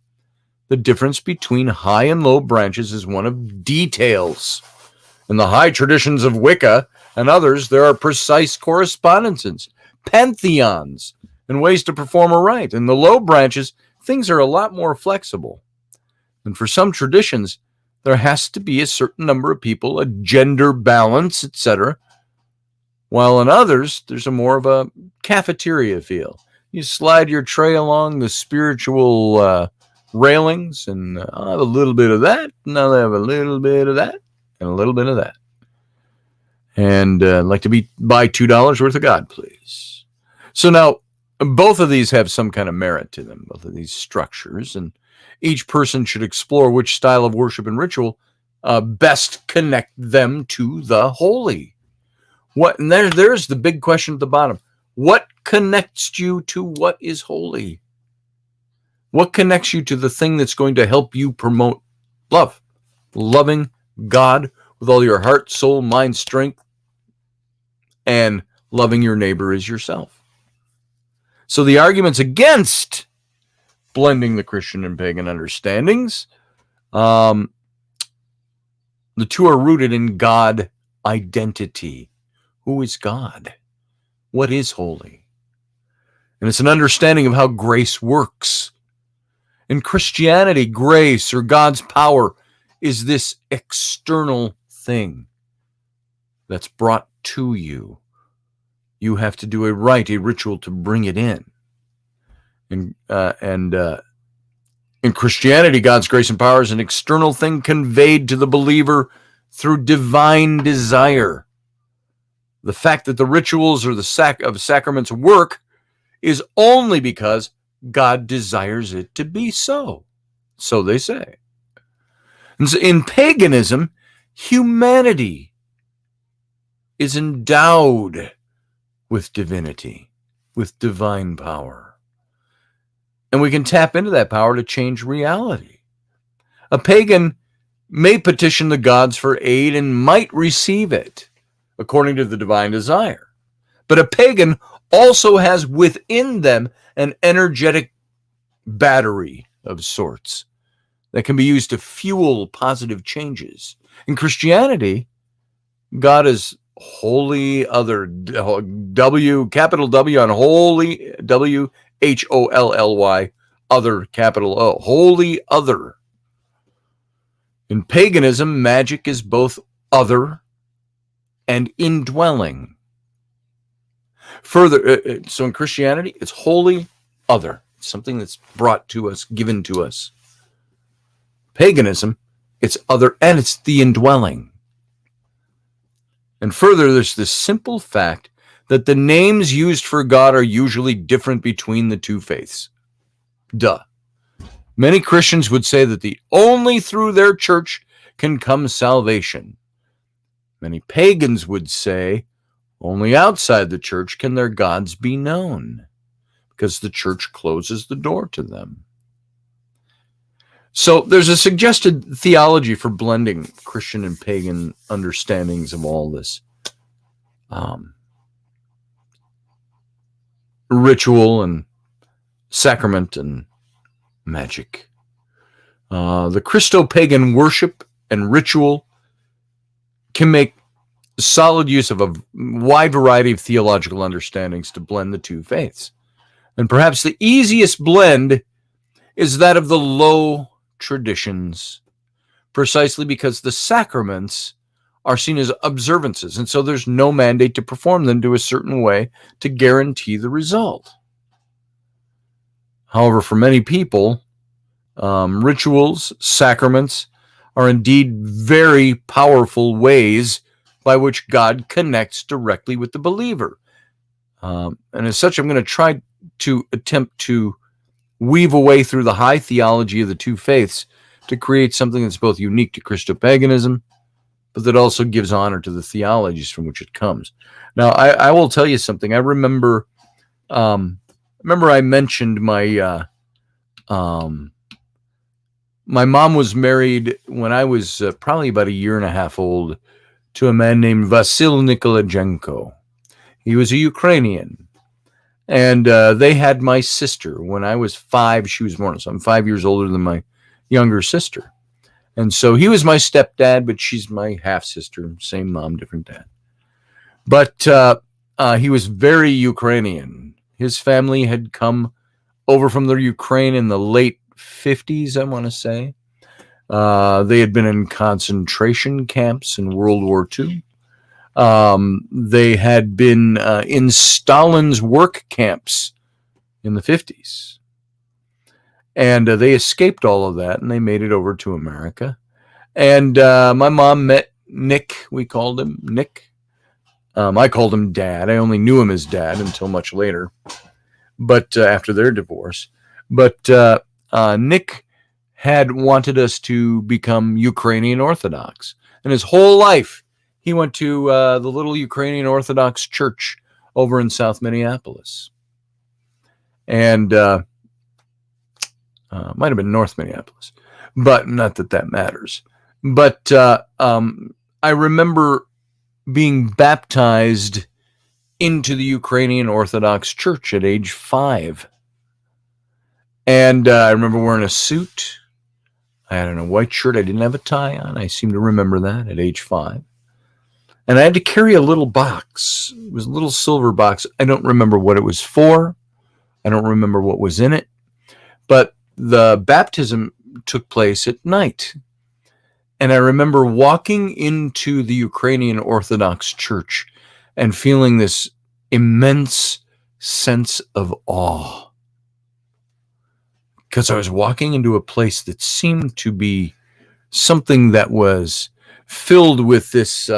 the difference between high and low branches is one of details. In the high traditions of Wicca and others, there are precise correspondences, pantheons, and ways to perform a rite. In the low branches, things are a lot more flexible. And for some traditions, there has to be a certain number of people, a gender balance, etc. While in others, there's a more of a cafeteria feel. You slide your tray along the spiritual railings, and I'll have a little bit of that, and I'll have a little bit of that, and a little bit of that. And I'd like to buy $2 worth of God, please. So now, both of these have some kind of merit to them, both of these structures, and each person should explore which style of worship and ritual best connect them to the holy. And there's the big question at the bottom. What connects you to what is holy? What connects you to the thing that's going to help you promote love? Loving God with all your heart, soul, mind, strength, and loving your neighbor as yourself. So the arguments against blending the Christian and pagan understandings, the two are rooted in God identity. Who is God? What is holy? And it's an understanding of how grace works. In Christianity, grace or God's power is this external thing that's brought to you. You have to do a rite, a ritual to bring it in. In Christianity, God's grace and power is an external thing conveyed to the believer through divine desire. The fact that the rituals or the sacraments work is only because God desires it to be so. So they say. And so in paganism, humanity is endowed with divinity, with divine power. And we can tap into that power to change reality. A pagan may petition the gods for aid and might receive it, according to the divine desire. But a pagan also has within them an energetic battery of sorts that can be used to fuel positive changes. In Christianity, God is wholly other, capital W on holy, W-H-O-L-L-Y, other, capital O, holy other. In paganism, magic is both other and indwelling. Further, so in Christianity, it's holy other, something that's brought to us, given to us. Paganism, it's other, and it's the indwelling. And further, there's this simple fact that the names used for God are usually different between the two faiths. Duh. Many Christians would say that only through their church can come salvation. Many pagans would say only outside the church can their gods be known, because the church closes the door to them. So there's a suggested theology for blending Christian and pagan understandings of all this ritual and sacrament and magic. The Christo-Pagan worship and ritual can make solid use of a wide variety of theological understandings to blend the two faiths. And perhaps the easiest blend is that of the low traditions, precisely because the sacraments are seen as observances, and so there's no mandate to perform them to a certain way to guarantee the result. However, for many people, rituals, sacraments are indeed very powerful ways by which God connects directly with the believer. And as such, I'm going to try to attempt to weave a way through the high theology of the two faiths to create something that's both unique to Christo-Paganism, but that also gives honor to the theologies from which it comes. Now, I will tell you something. I remember I mentioned my mom was married when I was probably about a year and a half old to a man named Vasil Nikolajenko. He was a Ukrainian. And they had my sister. When I was 5, she was born. So I'm 5 years older than my younger sister. And so he was my stepdad, but she's my half-sister. Same mom, different dad. But he was very Ukrainian. His family had come over from the Ukraine in the late 50s, I want to say. They had been in concentration camps in World War II. They had been in Stalin's work camps in the 50s. And they escaped all of that, and they made it over to America. And my mom met Nick. We called him Nick. I called him Dad. I only knew him as Dad until much later, but after their divorce. But Nick had wanted us to become Ukrainian Orthodox. And his whole life, he went to the little Ukrainian Orthodox church over in South Minneapolis. And might have been North Minneapolis, but not that that matters. But I remember being baptized into the Ukrainian Orthodox Church at age 5. And I remember wearing a suit. I had on a white shirt. I didn't have a tie on. I seem to remember that at age 5. And I had to carry a little box. It was a little silver box. I don't remember what it was for. I don't remember what was in it. But the baptism took place at night. And I remember walking into the Ukrainian Orthodox Church and feeling this immense sense of awe. Because I was walking into a place that seemed to be something that was filled with this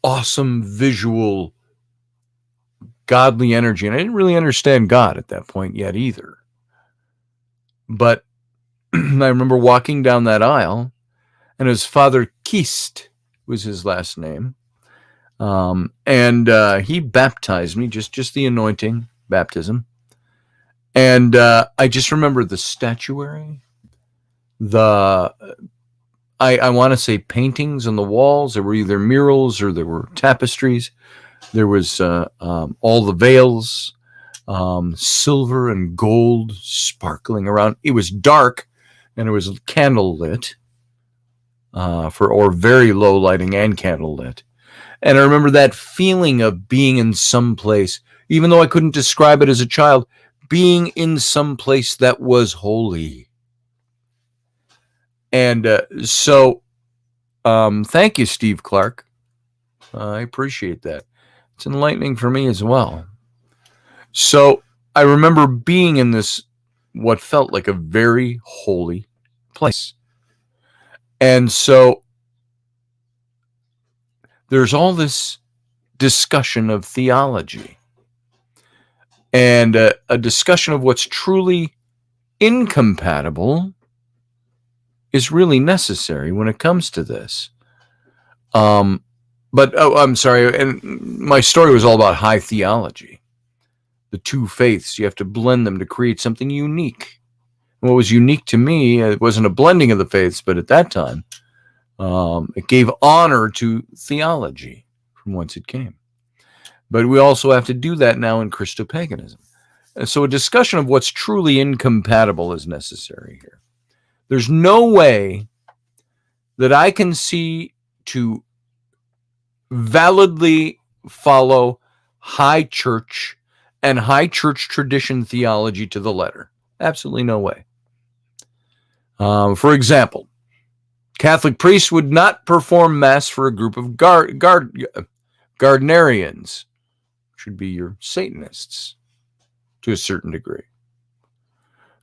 awesome visual godly energy. And I didn't really understand God at that point yet either. But I remember walking down that aisle, and his father Kist was his last name. And he baptized me, just the anointing baptism. And I just remember the statuary, I want to say paintings on the walls. There were either murals or there were tapestries. There was all the veils, silver and gold sparkling around. It was dark, and it was candle lit, or very low lighting and candle lit. And I remember that feeling of being in some place, even though I couldn't describe it as a child, being in some place that was holy. And so thank you, Steve Clark. I appreciate that. It's enlightening for me as well. So I remember being in this, what felt like a very holy place. And so there's all this discussion of theology and a discussion of what's truly incompatible is really necessary when it comes to this. But I'm sorry, and my story was all about high theology. The two faiths, you have to blend them to create something unique. And what was unique to me, it wasn't a blending of the faiths, but at that time, it gave honor to theology from whence it came. But we also have to do that now in Christo-Paganism. And so a discussion of what's truly incompatible is necessary here. There's no way that I can see to validly follow high church and high church tradition theology to the letter. Absolutely no way. For example, Catholic priests would not perform Mass for a group of Gardnerians, which would be your Satanists, to a certain degree.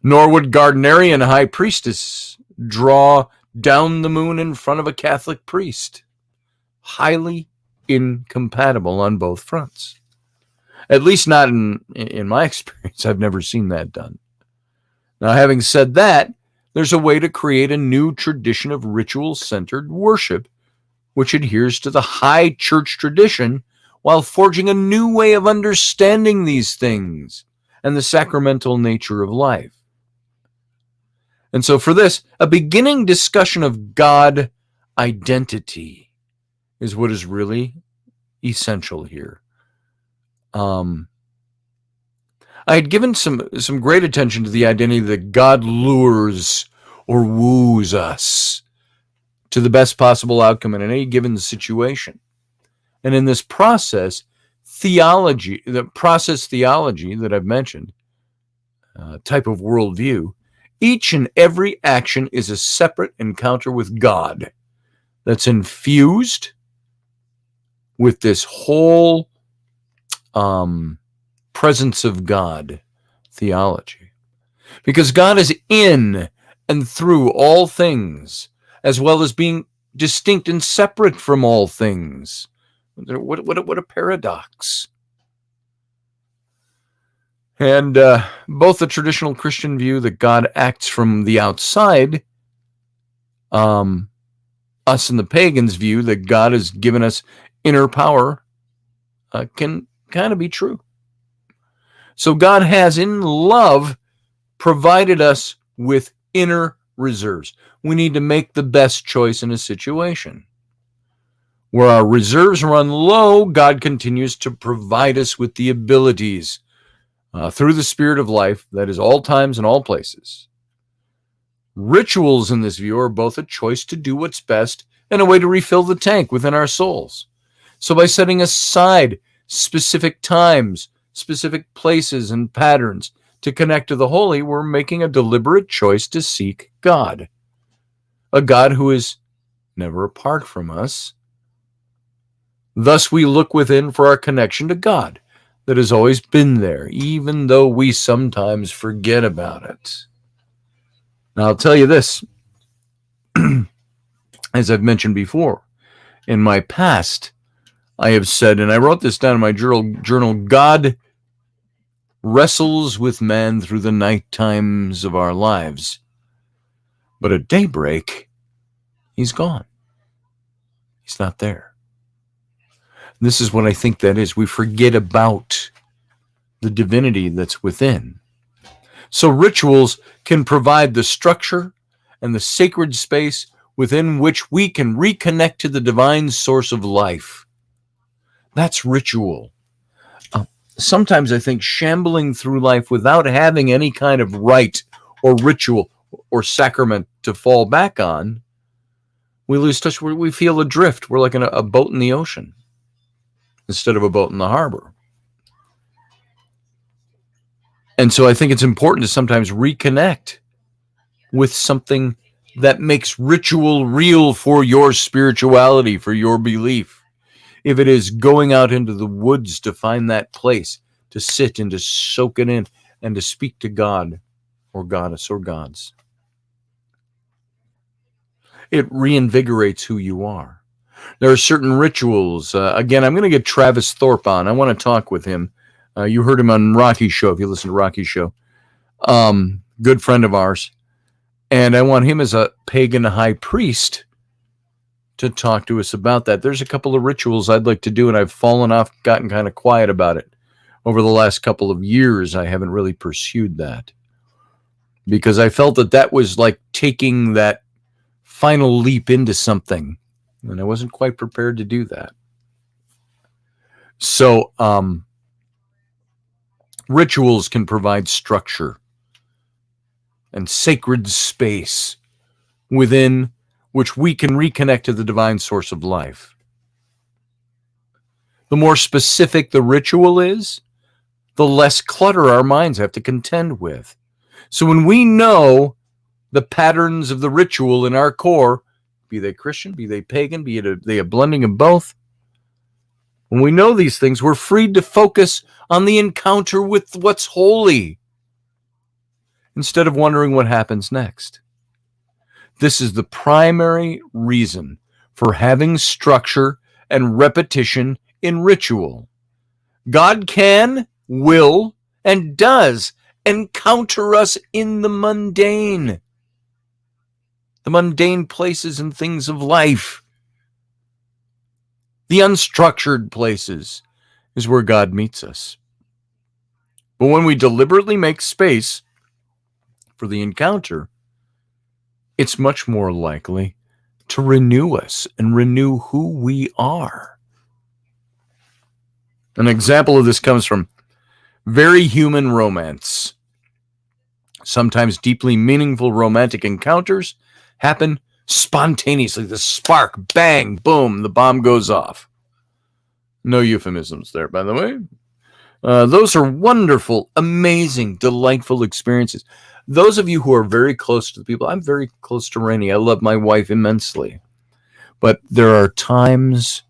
Nor would Gardnerian high priestess draw down the moon in front of a Catholic priest. Highly incompatible on both fronts. At least not in my experience. I've never seen that done. Now, having said that, there's a way to create a new tradition of ritual-centered worship, which adheres to the high church tradition while forging a new way of understanding these things and the sacramental nature of life. And so for this, a beginning discussion of God identity is what is really essential here. I had given some great attention to the identity that God lures or woos us to the best possible outcome in any given situation. And in this process, theology, the process theology that I've mentioned, type of worldview, each and every action is a separate encounter with God that's infused with this whole presence of God theology. Because God is in and through all things, as well as being distinct and separate from all things. What a paradox. And both the traditional Christian view that God acts from the outside, us and the pagans' view that God has given us inner power, can kind of be true. So God has, in love, provided us with inner reserves. We need to make the best choice in a situation. Where our reserves run low, God continues to provide us with the abilities through the Spirit of life that is all times and all places. Rituals in this view are both a choice to do what's best and a way to refill the tank within our souls. So by setting aside specific times, specific places, and patterns to connect to the holy, we're making a deliberate choice to seek God. A God who is never apart from us. Thus we look within for our connection to God that has always been there, even though we sometimes forget about it. Now, I'll tell you this, as I've mentioned before, in my past, I have said, and I wrote this down in my journal, God wrestles with man through the night times of our lives. But at daybreak, he's gone. He's not there. This is what I think that is. We forget about the divinity that's within. So rituals can provide the structure and the sacred space within which we can reconnect to the divine source of life. That's ritual. Sometimes I think shambling through life without having any kind of rite or ritual or sacrament to fall back on, we lose touch. We feel adrift. We're like a boat in the ocean instead of a boat in the harbor. And so I think it's important to sometimes reconnect with something that makes ritual real for your spirituality, for your belief. If it is going out into the woods to find that place, to sit and to soak it in and to speak to God or goddess or gods. It reinvigorates who you are. There are certain rituals. Again, I'm going to get Travis Thorpe on. I want to talk with him. You heard him on Rocky's show, if you listen to Rocky's show. Good friend of ours. And I want him as a pagan high priest to talk to us about that. There's a couple of rituals I'd like to do, and I've fallen off, gotten kind of quiet about it. Over the last couple of years, I haven't really pursued that. Because I felt that was like taking that final leap into something. And I wasn't quite prepared to do that. So, rituals can provide structure and sacred space within which we can reconnect to the divine source of life. The more specific the ritual is, the less clutter our minds have to contend with. So when we know the patterns of the ritual in our core, be they Christian, be they pagan, be they a blending of both. When we know these things, we're freed to focus on the encounter with what's holy instead of wondering what happens next. This is the primary reason for having structure and repetition in ritual. God can, will, and does encounter us in the mundane places and things of life. The unstructured places is where God meets us. But when we deliberately make space for the encounter, it's much more likely to renew us and renew who we are. An example of this comes from very human romance. Sometimes deeply meaningful romantic encounters happen spontaneously. The spark, bang, boom, the bomb goes off. No euphemisms there, by the way. Those are wonderful, amazing, delightful experiences. Those of you who are very close to the people, I'm very close to Rainey. I love my wife immensely. But there are times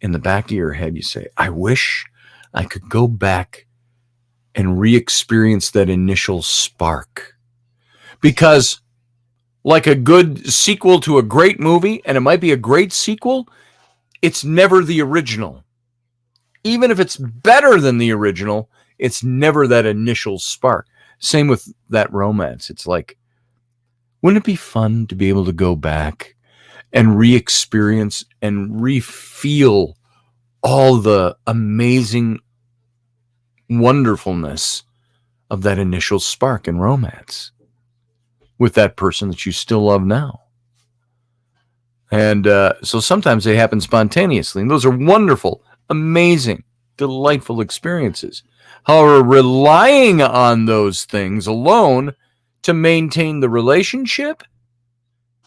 in the back of your head you say, I wish I could go back and re-experience that initial spark. Because like a good sequel to a great movie, and it might be a great sequel, it's never the original. Even if it's better than the original, it's never that initial spark. Same with that romance. It's like, wouldn't it be fun to be able to go back and re-experience and re-feel all the amazing wonderfulness of that initial spark in romance with that person that you still love now? And so sometimes they happen spontaneously, and those are wonderful, amazing, delightful experiences. However, relying on those things alone to maintain the relationship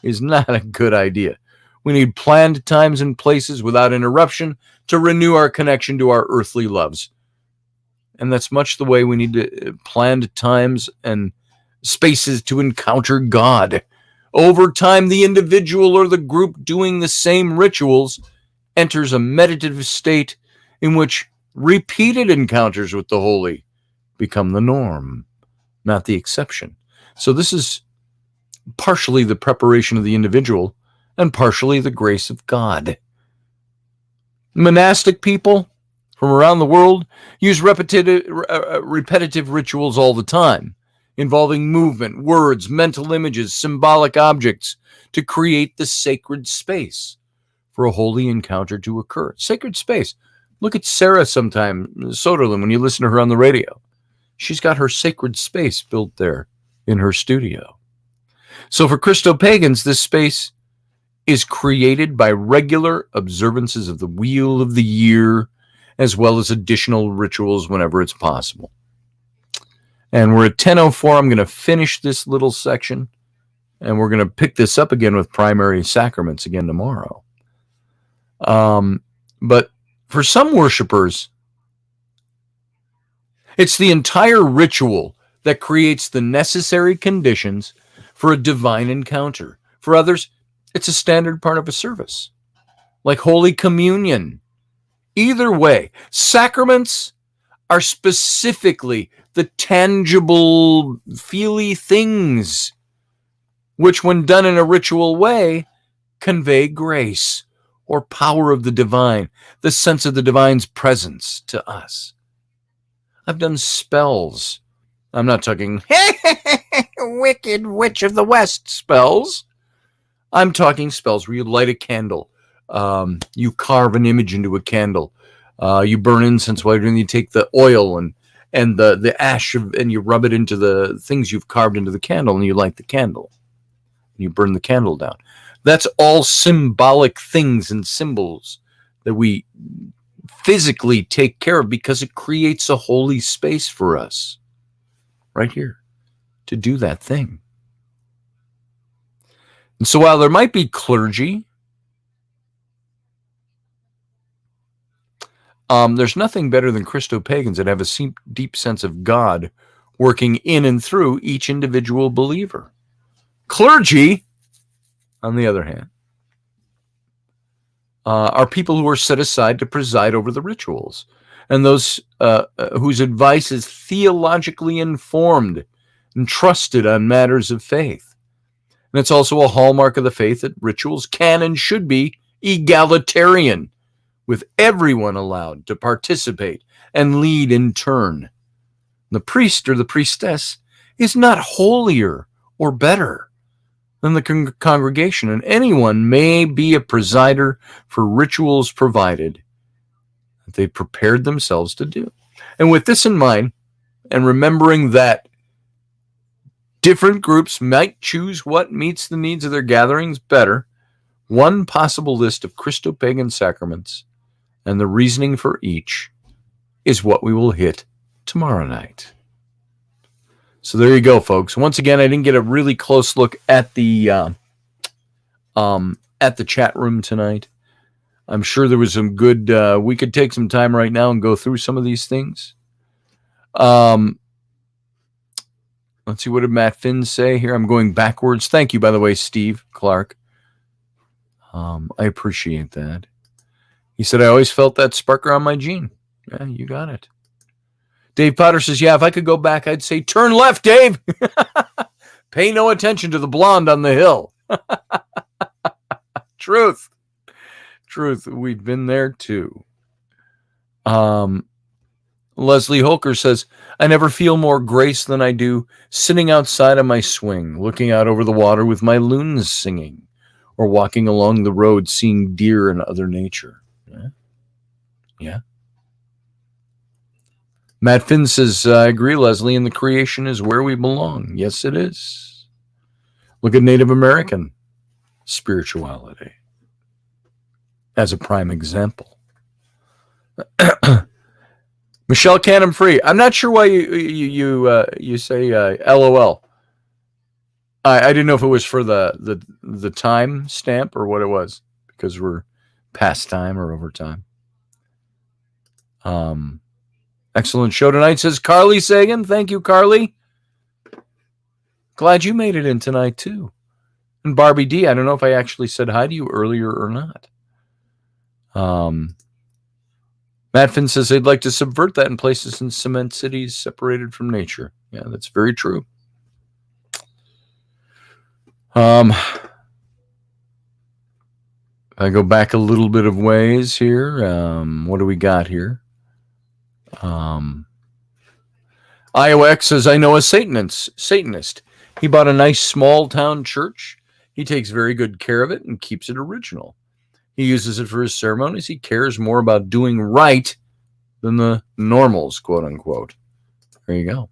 is not a good idea. We need planned times and places without interruption to renew our connection to our earthly loves. And that's much the way we need to planned times and spaces to encounter God. Over time, the individual or the group doing the same rituals enters a meditative state in which repeated encounters with the holy become the norm, not the exception. So this is partially the preparation of the individual and partially the grace of God. Monastic people from around the world use repetitive rituals all the time, involving movement, words, mental images, symbolic objects to create the sacred space for a holy encounter to occur. Sacred space. Look at Sarah sometime, Soderlin, when you listen to her on the radio. She's got her sacred space built there in her studio. So for Christo-Pagans, this space is created by regular observances of the wheel of the year, as well as additional rituals whenever it's possible. And we're at 10:04. I'm going to finish this little section, and we're going to pick this up again with primary sacraments again tomorrow. But for some worshipers, it's the entire ritual that creates the necessary conditions for a divine encounter. For others, it's a standard part of a service, like Holy Communion. Either way, sacraments are specifically the tangible, feely things, which when done in a ritual way, convey grace or power of the divine, the sense of the divine's presence to us. I've done spells. I'm not talking Wicked Witch of the West spells. I'm talking spells where you light a candle. You carve an image into a candle. You burn incense while you're doing. You take the oil and the ash and you rub it into the things you've carved into the candle, and you light the candle. You burn the candle down. That's all symbolic things and symbols that we physically take care of because it creates a holy space for us right here to do that thing. And so while there might be clergy, there's nothing better than Christo-Pagans that have a deep sense of God working in and through each individual believer. Clergy on the other hand, are people who are set aside to preside over the rituals, and those whose advice is theologically informed and trusted on matters of faith. And it's also a hallmark of the faith that rituals can and should be egalitarian, with everyone allowed to participate and lead in turn. The priest or the priestess is not holier or better than the congregation, and anyone may be a presider for rituals provided that they prepared themselves to do. And with this in mind, and remembering that different groups might choose what meets the needs of their gatherings better, one possible list of Christo-Pagan sacraments and the reasoning for each is what we will hit tomorrow night. So there you go, folks. Once again, I didn't get a really close look at the chat room tonight. I'm sure there was some good. We could take some time right now and go through some of these things. Let's see, what did Matt Finn say here? I'm going backwards. Thank you, by the way, Steve Clark. I appreciate that. He said, I always felt that spark around my gene. Yeah, you got it. Dave Potter says, yeah, if I could go back, I'd say turn left, Dave. Pay no attention to the blonde on the hill. Truth. We've been there too. Leslie Holker says, I never feel more grace than I do sitting outside on my swing, looking out over the water with my loons singing, or walking along the road seeing deer and other nature. Yeah. Matt Finn says, I agree, Leslie, and the creation is where we belong. Yes, it is. Look at Native American spirituality as a prime example. Michelle Canham Free. I'm not sure why you say LOL. I didn't know if it was for the time stamp or what it was, because we're past time or over time. Excellent show tonight, says Carly Sagan. Thank you, Carly. Glad you made it in tonight too. And Barbie D, I don't know if I actually said hi to you earlier or not. Matt Finn says they'd like to subvert that in places in cement cities separated from nature. Yeah, that's very true. I go back a little bit of ways here. What do we got here? IOX says, I know a Satanist. He bought a nice small town church. He takes very good care of it and keeps it original. He uses it for his ceremonies. He cares more about doing right than the normals, quote unquote. There you go.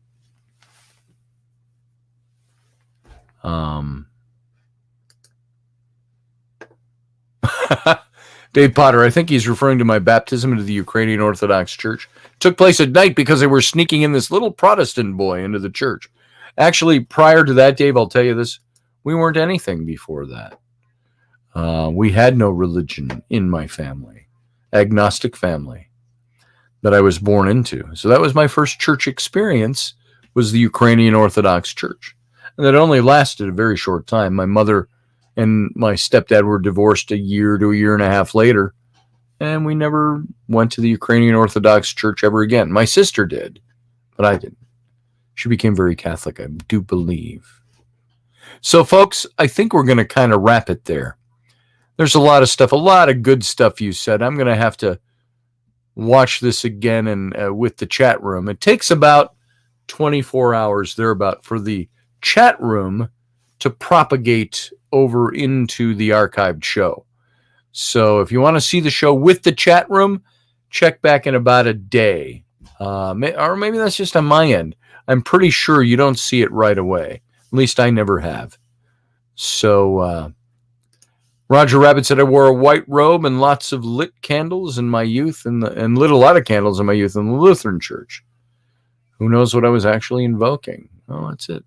Dave Potter, I think he's referring to my baptism into the Ukrainian Orthodox Church. It took place at night because they were sneaking in this little Protestant boy into the church. Actually, prior to that, Dave, I'll tell you this, we weren't anything before that. We had no religion in my family, agnostic family that I was born into. So that was my first church experience, was the Ukrainian Orthodox Church. And that only lasted a very short time. My mother and my stepdad were divorced a year to a year and a half later, and we never went to the Ukrainian Orthodox Church ever again. My sister did, but I didn't. She became very Catholic, I do believe. So, folks, I think we're going to kind of wrap it there. There's a lot of stuff, a lot of good stuff you said. I'm going to have to watch this again and with the chat room. It takes about 24 hours thereabout for the chat room to propagate over into the archived show. So if you want to see the show with the chat room, check back in about a day. Or maybe that's just on my end. I'm pretty sure you don't see it right away. At least I never have. So Roger Rabbit said I wore a white robe and lots of lit candles in my youth and lit a lot of candles in my youth in the Lutheran church. Who knows what I was actually invoking? Oh, that's it.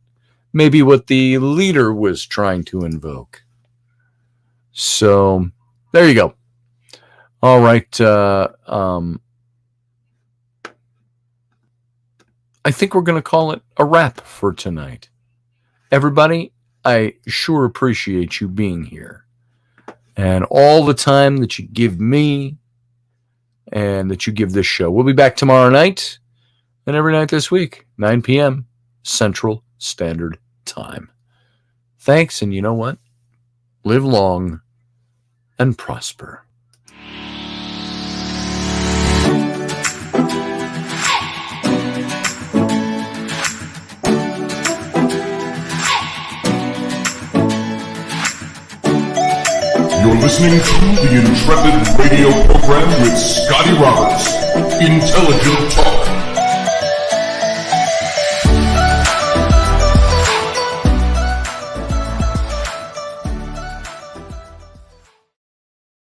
Maybe what the leader was trying to invoke. So there you go. All right. I think we're going to call it a wrap for tonight. Everybody, I sure appreciate you being here and all the time that you give me and that you give this show. We'll be back tomorrow night and every night this week, 9 p.m. Central Standard Time. Thanks, and you know what? Live long and prosper. You're listening to the Intrepid radio program with Scotty Roberts. Intelligent Talk.